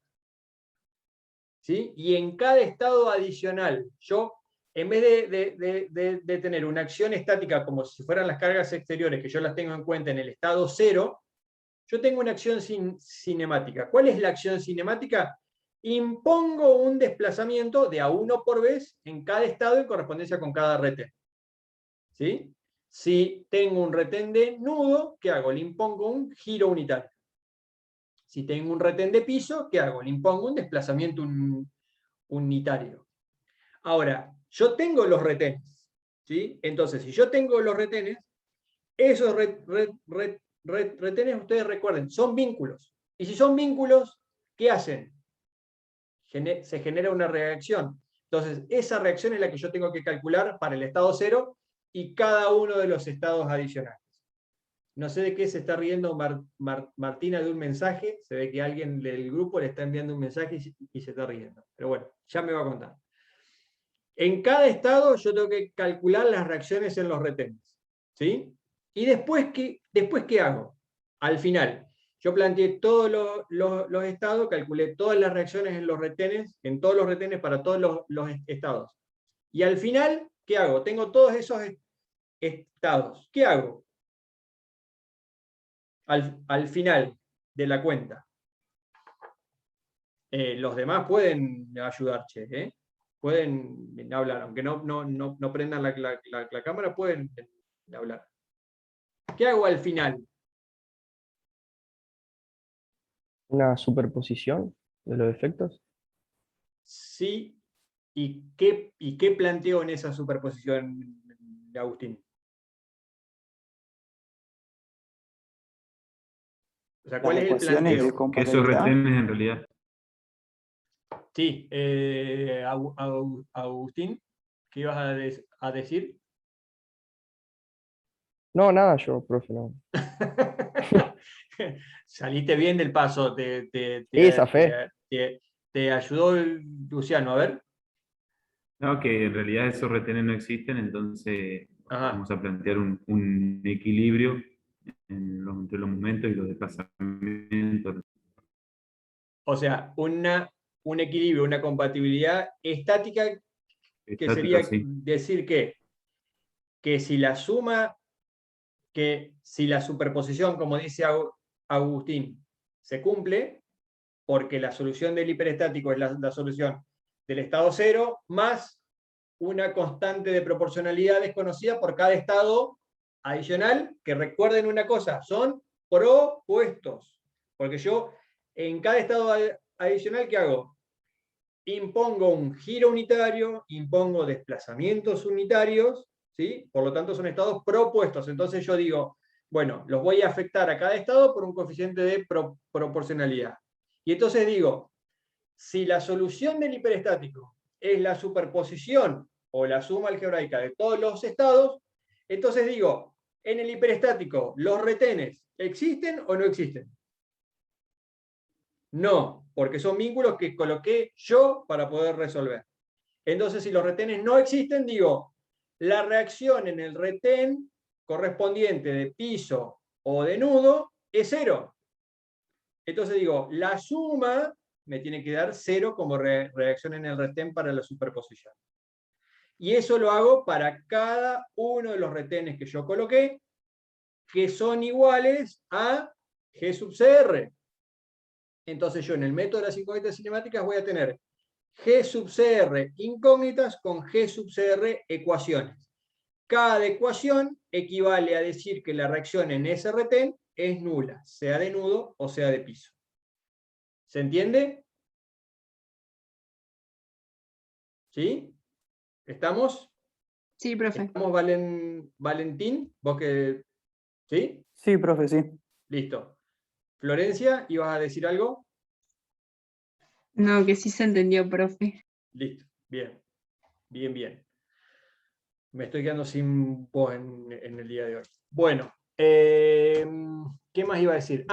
S1: ¿sí? Y en cada estado adicional, yo, en vez de tener una acción estática como si fueran las cargas exteriores, que yo las tengo en cuenta en el estado cero, yo tengo una acción cinemática. ¿Cuál es la acción cinemática? Impongo un desplazamiento de A1 por vez en cada estado en correspondencia con cada retén. ¿Sí? Si tengo un retén de nudo, ¿qué hago? Le impongo un giro unitario. Si tengo un retén de piso, ¿qué hago? Le impongo un desplazamiento unitario. Ahora, yo tengo los retenes. ¿Sí? Entonces, si yo tengo los retenes, esos retenes, ustedes recuerden, son vínculos. Y si son vínculos, ¿qué hacen? Se genera una reacción. Entonces, esa reacción es la que yo tengo que calcular para el estado cero y cada uno de los estados adicionales. No sé de qué se está riendo Martina de un mensaje. Se ve que alguien del grupo le está enviando un mensaje y se está riendo. Pero bueno, ya me va a contar. En cada estado yo tengo que calcular las reacciones en los retenes. ¿Sí? ¿Y después qué hago? Al final, yo planteé todos los estados, calculé todas las reacciones en los retenes, en todos los retenes para todos los estados. Y al final, ¿qué hago? Tengo todos esos estados. ¿Qué hago? Al final de la cuenta. Los demás pueden ayudar, che, pueden hablar, aunque no prendan la cámara, pueden hablar. ¿Qué hago al final?
S10: Una superposición de los efectos.
S1: Sí. ¿Y qué planteo en esa superposición, Agustín? O sea, ¿cuál
S6: Las
S1: es el
S6: ecuaciones de
S1: planteo?
S4: Que esos
S6: compatibilidad.
S4: retenes en realidad.
S1: Sí, Agustín, ¿qué ibas a decir?
S10: No, nada, yo, profe, no.
S1: Saliste bien del paso,
S10: Esa fe.
S1: te ayudó Luciano, a ver.
S4: No, que en realidad esos retenes no existen, entonces
S1: Ajá.
S4: vamos a plantear un equilibrio entre los momentos y los desplazamientos.
S1: O sea, un equilibrio, una compatibilidad estática, que
S4: Estática,
S1: sería
S4: sí.
S1: decir que si la superposición, como dice Agustín, se cumple, porque la solución del hiperestático es la solución del estado cero, más una constante de proporcionalidad desconocida por cada estado adicional, que recuerden una cosa, son propuestos. Porque yo, en cada estado adicional, ¿qué hago? Impongo un giro unitario, impongo desplazamientos unitarios, ¿sí? Por lo tanto son estados propuestos. Entonces yo digo, bueno, los voy a afectar a cada estado por un coeficiente de proporcionalidad. Y entonces digo, si la solución del hiperestático es la superposición o la suma algebraica de todos los estados, entonces digo, en el hiperestático, ¿los retenes existen o no existen? No, porque son vínculos que coloqué yo para poder resolver. Entonces, si los retenes no existen, digo, la reacción en el retén correspondiente de piso o de nudo es 0. Entonces digo, la suma me tiene que dar 0 como reacción en el retén para la superposición. Y eso lo hago para cada uno de los retenes que yo coloqué, que son iguales a G sub CR. Entonces yo en el método de las incógnitas cinemáticas voy a tener G sub CR incógnitas con G sub CR ecuaciones. Cada ecuación equivale a decir que la reacción en ese retén es nula, sea de nudo o sea de piso. ¿Se entiende? ¿Sí? ¿Estamos?
S5: Sí, profe.
S1: ¿Estamos, Valentín? ¿Vos que... ¿Sí?
S6: Sí, profe, sí.
S1: Listo. Florencia, ¿ibas a decir algo?
S5: No, que sí se entendió, profe.
S1: Listo. Bien. Bien, bien. Me estoy quedando sin voz en el día de hoy. Bueno, ¿qué más iba a decir?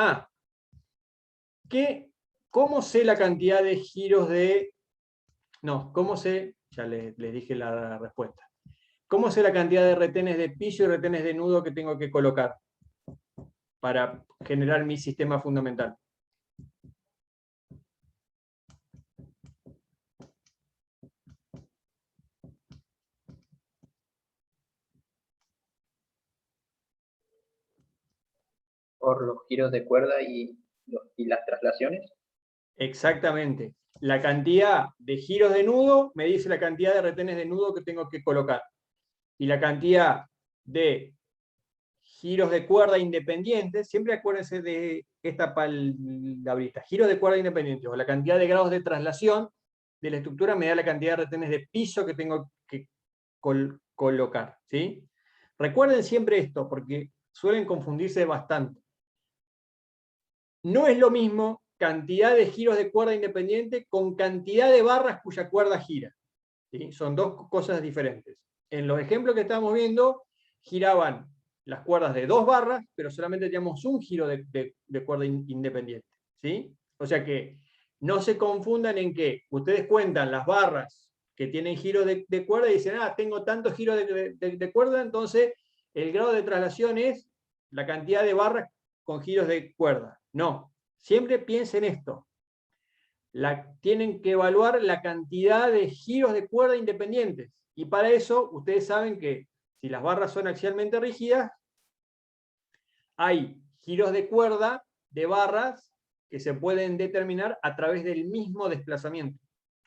S1: ¿Cómo sé la cantidad de giros de... No, ¿cómo sé? Ya les dije la respuesta. ¿Cómo sé la cantidad de retenes de piso y retenes de nudo que tengo que colocar para generar mi sistema fundamental?
S9: Por los giros de cuerda y las traslaciones.
S1: Exactamente. La cantidad de giros de nudo me dice la cantidad de retenes de nudo que tengo que colocar. Y la cantidad de giros de cuerda independientes, siempre acuérdense de esta palabrita, giros de cuerda independientes, o la cantidad de grados de traslación de la estructura me da la cantidad de retenes de piso que tengo que colocar. ¿Sí? Recuerden siempre esto, porque suelen confundirse bastante. No es lo mismo cantidad de giros de cuerda independiente con cantidad de barras cuya cuerda gira. ¿Sí? Son dos cosas diferentes. En los ejemplos que estamos viendo, giraban las cuerdas de 2 barras, pero solamente teníamos un giro de cuerda independiente. ¿Sí? O sea que no se confundan en que ustedes cuentan las barras que tienen giros de cuerda y dicen, tengo tantos giros de cuerda, entonces el grado de traslación es la cantidad de barras con giros de cuerda. No, siempre piensen esto. Tienen que evaluar la cantidad de giros de cuerda independientes. Y para eso, ustedes saben que si las barras son axialmente rígidas, hay giros de cuerda de barras que se pueden determinar a través del mismo desplazamiento,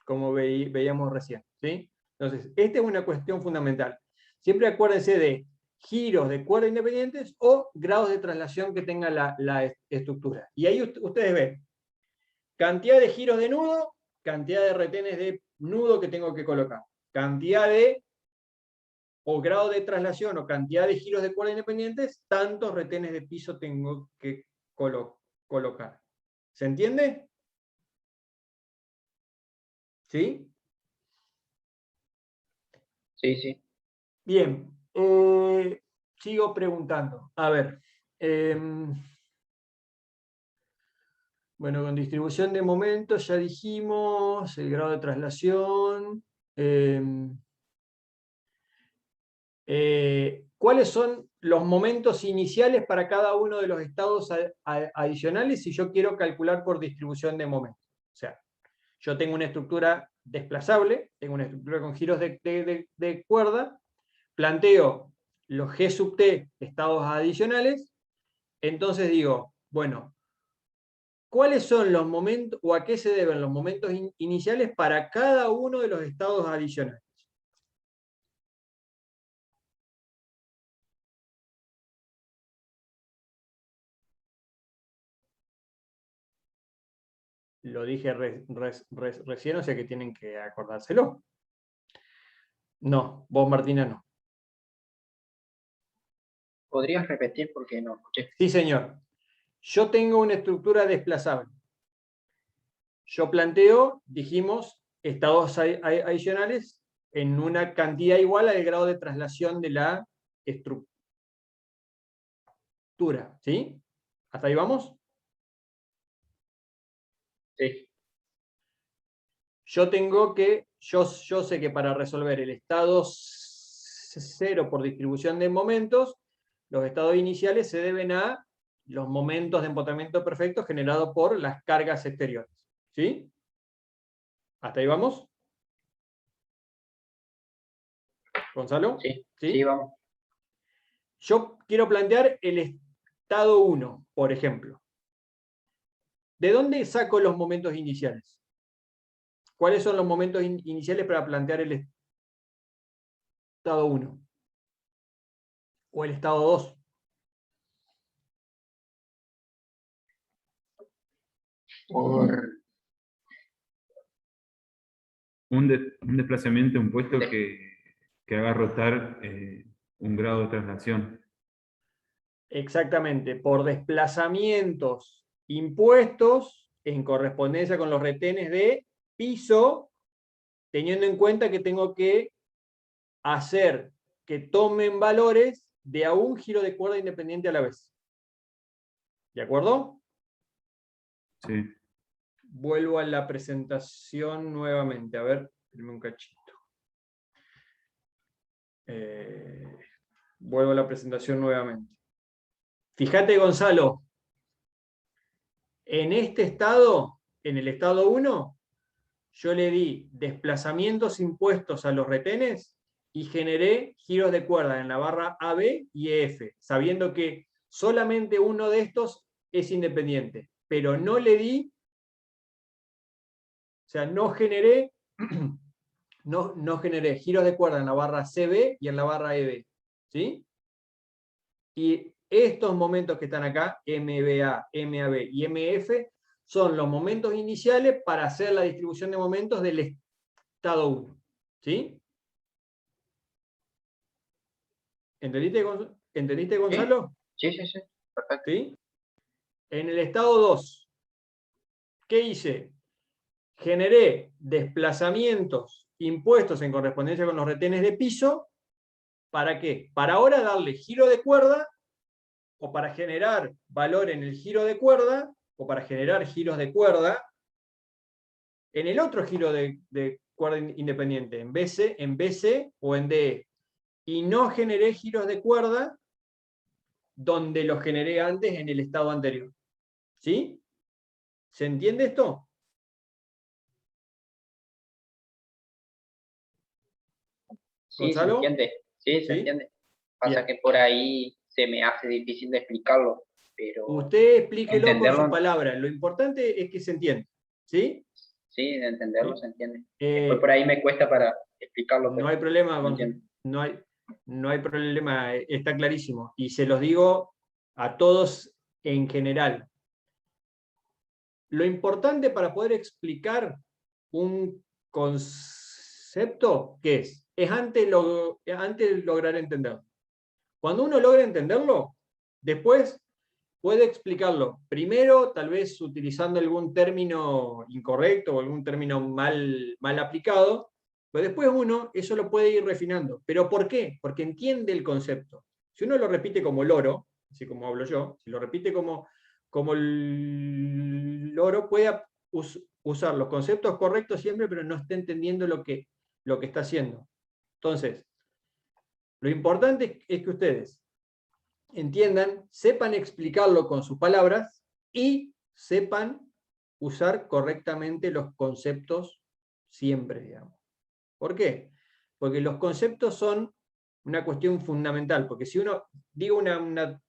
S1: como veíamos recién. ¿Sí? Entonces, esta es una cuestión fundamental. Siempre acuérdense de giros de cuerda independientes o grados de traslación que tenga la estructura. Y ahí ustedes ven cantidad de giros de nudo, cantidad de retenes de nudo que tengo que colocar. Cantidad de, o grado de traslación, o cantidad de giros de cuerda independientes, tantos retenes de piso tengo que colocar. ¿Se entiende? ¿Sí?
S9: Sí, sí.
S1: Bien. Sigo preguntando. A ver. Bueno, con distribución de momentos ya dijimos, el grado de traslación. ¿Cuáles son los momentos iniciales para cada uno de los estados adicionales si yo quiero calcular por distribución de momentos? O sea, yo tengo una estructura desplazable, tengo una estructura con giros de cuerda, planteo los G sub T estados adicionales, entonces digo, bueno, ¿cuáles son los momentos o a qué se deben los momentos iniciales para cada uno de los estados adicionales? Lo dije recién, o sea que tienen que acordárselo. No, vos Martina no.
S9: ¿Podrías repetir porque no escuché?
S1: Sí, señor. Yo tengo una estructura desplazable. Yo planteo, dijimos, estados adicionales en una cantidad igual al grado de traslación de la estructura. ¿Sí? ¿Hasta ahí vamos?
S9: Sí.
S1: Yo sé que para resolver el estado 0 por distribución de momentos, los estados iniciales se deben a los momentos de embotamiento perfecto generados por las cargas exteriores. ¿Sí? ¿Hasta ahí vamos? ¿Gonzalo?
S9: Sí,
S1: ¿Sí?
S9: sí, vamos.
S1: Yo quiero plantear el estado 1, por ejemplo. ¿De dónde saco los momentos iniciales? ¿Cuáles son los momentos iniciales para plantear el estado 1? ¿O el estado 2?
S4: Un desplazamiento, un puesto que haga rotar un grado de traslación.
S1: Exactamente, por desplazamientos impuestos en correspondencia con los retenes de piso, teniendo en cuenta que tengo que hacer que tomen valores de a un giro de cuerda independiente a la vez. ¿De acuerdo?
S4: Sí.
S1: Vuelvo a la presentación nuevamente. A ver, espérame un cachito. Vuelvo a la presentación nuevamente. Fíjate, Gonzalo, en este estado, en el estado 1, yo le di desplazamientos impuestos a los retenes y generé giros de cuerda en la barra AB y EF, sabiendo que solamente uno de estos es independiente, pero no le di, o sea, no generé giros de cuerda en la barra CB y en la barra EB. ¿Sí? Y estos momentos que están acá, MBA, MAB y MF, son los momentos iniciales para hacer la distribución de momentos del estado 1. ¿Sí? ¿Entendiste, Gonzalo?
S9: Sí, sí, sí. Perfecto.
S1: ¿Sí? En el estado 2, ¿qué hice? Generé desplazamientos impuestos en correspondencia con los retenes de piso. ¿Para qué? Para ahora darle giro de cuerda, o para generar valor en el giro de cuerda, o para generar giros de cuerda en el otro giro de cuerda independiente, en BC o en DE. Y no generé giros de cuerda donde los generé antes en el estado anterior. ¿Sí? ¿Se entiende esto?
S9: Sí,
S1: ¿Gonzalo?
S9: se entiende. Sí, se entiende. Pasa que por ahí se me hace difícil de explicarlo, pero
S1: usted explíquelo con
S9: entenderlo,
S1: sus palabras. Lo importante es que se entienda. ¿Sí?
S9: Sí, de entenderlo
S1: ¿Sí?
S9: se entiende. Después por ahí me cuesta para explicarlo.
S1: No hay problema, no hay problema, está clarísimo. Y se los digo a todos en general. Lo importante para poder explicar un concepto, ¿qué es? Es antes lograr entenderlo. Cuando uno logra entenderlo, después puede explicarlo. Primero, tal vez utilizando algún término incorrecto o algún término mal aplicado, pero después uno eso lo puede ir refinando. ¿Pero por qué? Porque entiende el concepto. Si uno lo repite como loro, así como hablo yo, si lo repite como el loro, puede usar los conceptos correctos siempre, pero no está entendiendo lo que está haciendo. Entonces, lo importante es que ustedes entiendan, sepan explicarlo con sus palabras y sepan usar correctamente los conceptos siempre, digamos. ¿Por qué? Porque los conceptos son una cuestión fundamental, porque si uno, digo una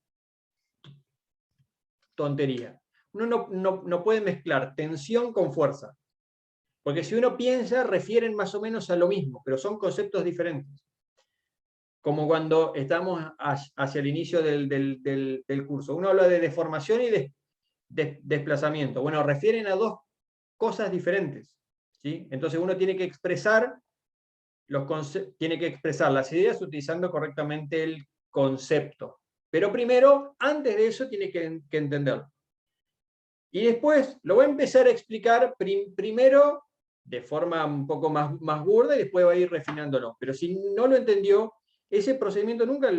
S1: tontería, uno no puede mezclar tensión con fuerza, porque si uno piensa, refieren más o menos a lo mismo, pero son conceptos diferentes. Como cuando estamos hacia el inicio del curso. Uno habla de deformación y de desplazamiento. Bueno, refieren a dos cosas diferentes. ¿Sí? Entonces uno tiene que expresar las ideas utilizando correctamente el concepto. Pero primero, antes de eso, tiene que entenderlo. Y después lo voy a empezar a explicar primero de forma un poco más burda y después va a ir refinándolo. Pero si no lo entendió, ese procedimiento nunca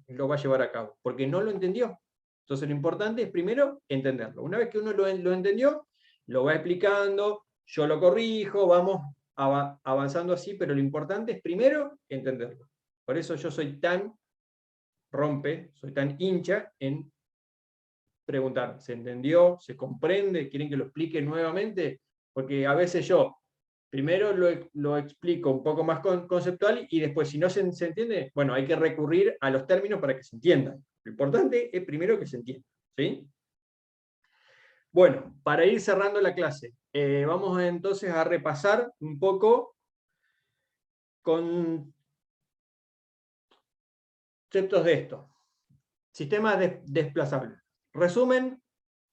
S1: lo va a llevar a cabo, porque no lo entendió. Entonces lo importante es primero entenderlo. Una vez que uno lo entendió, lo va explicando, yo lo corrijo, vamos avanzando así, pero lo importante es primero entenderlo. Por eso yo soy tan soy tan hincha en preguntar, ¿se entendió? ¿Se comprende? ¿Quieren que lo explique nuevamente? Porque a veces yo primero lo explico un poco más conceptual y después, si no se entiende, bueno, hay que recurrir a los términos para que se entiendan. Lo importante es primero que se entienda, ¿sí? Bueno, para ir cerrando la clase, vamos entonces a repasar un poco conceptos de esto. Sistemas desplazables. Resumen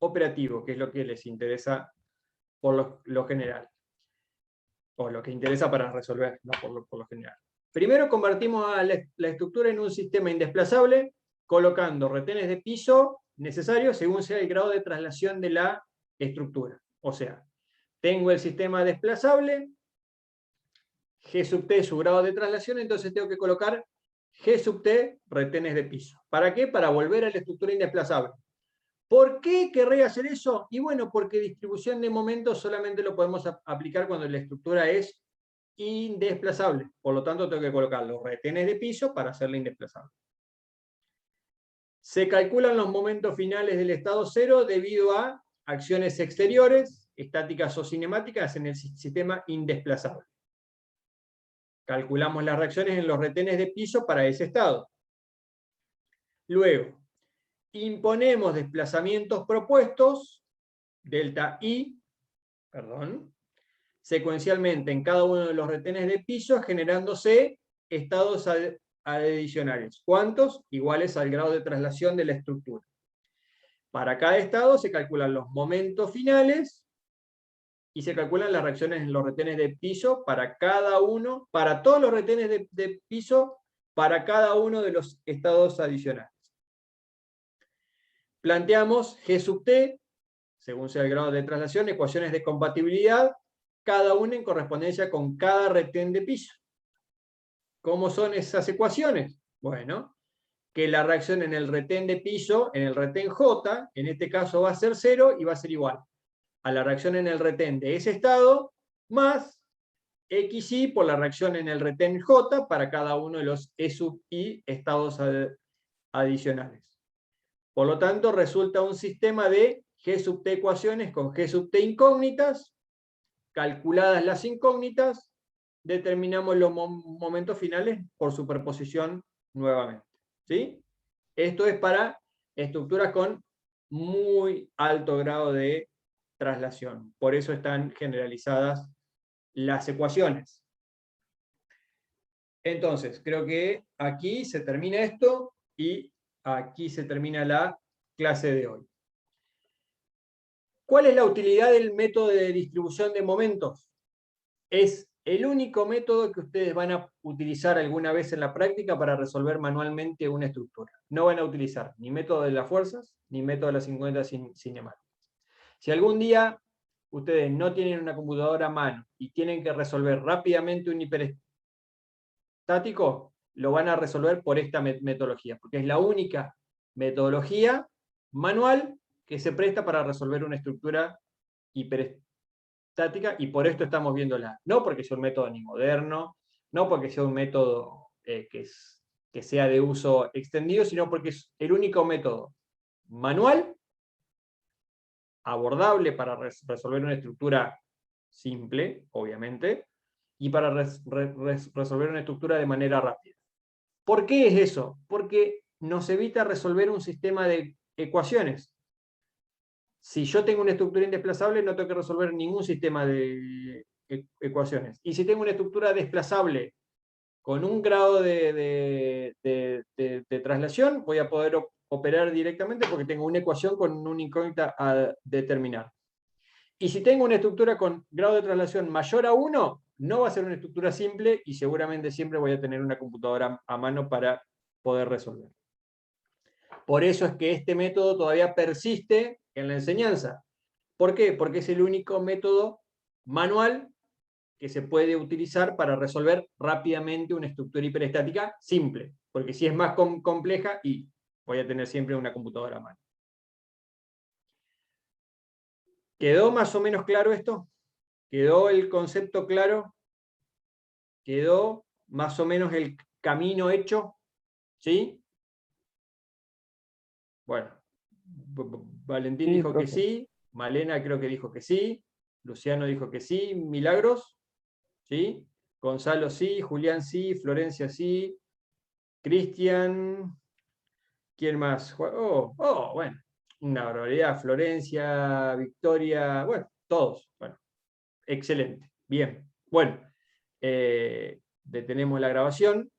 S1: operativo, que es lo que les interesa por lo general. O lo que interesa para resolver, no por lo general. Primero convertimos a la estructura en un sistema indesplazable, colocando retenes de piso necesarios según sea el grado de traslación de la estructura. O sea, tengo el sistema desplazable, G sub T su grado de traslación, entonces tengo que colocar G sub T retenes de piso. ¿Para qué? Para volver a la estructura indesplazable. ¿Por qué querría hacer eso? Y bueno, porque distribución de momentos solamente lo podemos aplicar cuando la estructura es indesplazable. Por lo tanto, tengo que colocar los retenes de piso para hacerla indesplazable. Se calculan los momentos finales del estado cero debido a acciones exteriores, estáticas o cinemáticas en el sistema indesplazable. Calculamos las reacciones en los retenes de piso para ese estado. Luego, imponemos desplazamientos propuestos, delta I, secuencialmente en cada uno de los retenes de piso, generándose estados adicionales. ¿Cuántos? Iguales al grado de traslación de la estructura. Para cada estado se calculan los momentos finales y se calculan las reacciones en los retenes de piso para cada uno, para todos los retenes de piso, para cada uno de los estados adicionales. Planteamos G sub T, según sea el grado de traslación, ecuaciones de compatibilidad, cada una en correspondencia con cada retén de piso. ¿Cómo son esas ecuaciones? Bueno, que la reacción en el retén de piso, en el retén J, en este caso va a ser 0 y va a ser igual a la reacción en el retén de ese estado, más XY por la reacción en el retén J para cada uno de los E sub I estados adicionales. Por lo tanto, resulta un sistema de G sub T ecuaciones con G sub T incógnitas. Calculadas las incógnitas, determinamos los momentos finales por superposición nuevamente. ¿Sí? Esto es para estructuras con muy alto grado de traslación. Por eso están generalizadas las ecuaciones. Entonces, creo que aquí se termina esto y aquí se termina la clase de hoy. ¿Cuál es la utilidad del método de distribución de momentos? Es el único método que ustedes van a utilizar alguna vez en la práctica para resolver manualmente una estructura. No van a utilizar ni método de las fuerzas, ni método de las 50 cinemáticas. Si algún día ustedes no tienen una computadora a mano y tienen que resolver rápidamente un hiperestático, lo van a resolver por esta metodología, porque es la única metodología manual que se presta para resolver una estructura hiperestática, y por esto estamos viéndola. No porque sea un método ni moderno, no porque sea un método que sea de uso extendido, sino porque es el único método manual, abordable para resolver una estructura simple, obviamente, y para resolver una estructura de manera rápida. ¿Por qué es eso? Porque nos evita resolver un sistema de ecuaciones. Si yo tengo una estructura indesplazable, no tengo que resolver ningún sistema de ecuaciones. Y si tengo una estructura desplazable con un grado de traslación, voy a poder operar directamente porque tengo una ecuación con una incógnita a determinar. Y si tengo una estructura con grado de traslación mayor a 1, no va a ser una estructura simple y seguramente siempre voy a tener una computadora a mano para poder resolver. Por eso es que este método todavía persiste en la enseñanza. ¿Por qué? Porque es el único método manual que se puede utilizar para resolver rápidamente una estructura hiperestática simple, porque si es más compleja, y voy a tener siempre una computadora a mano. ¿Quedó más o menos claro esto? ¿Quedó el concepto claro? ¿Quedó más o menos el camino hecho? ¿Sí? Bueno, Valentín
S10: Sí,
S1: dijo que
S10: profe.
S1: sí, Malena creo que dijo que sí, Luciano dijo que sí, Milagros, ¿sí? Gonzalo sí, Julián sí, Florencia sí, Cristian, ¿quién más? Bueno, una barbaridad, Florencia, Victoria, bueno, todos, bueno, excelente, bien. Bueno, detenemos la grabación.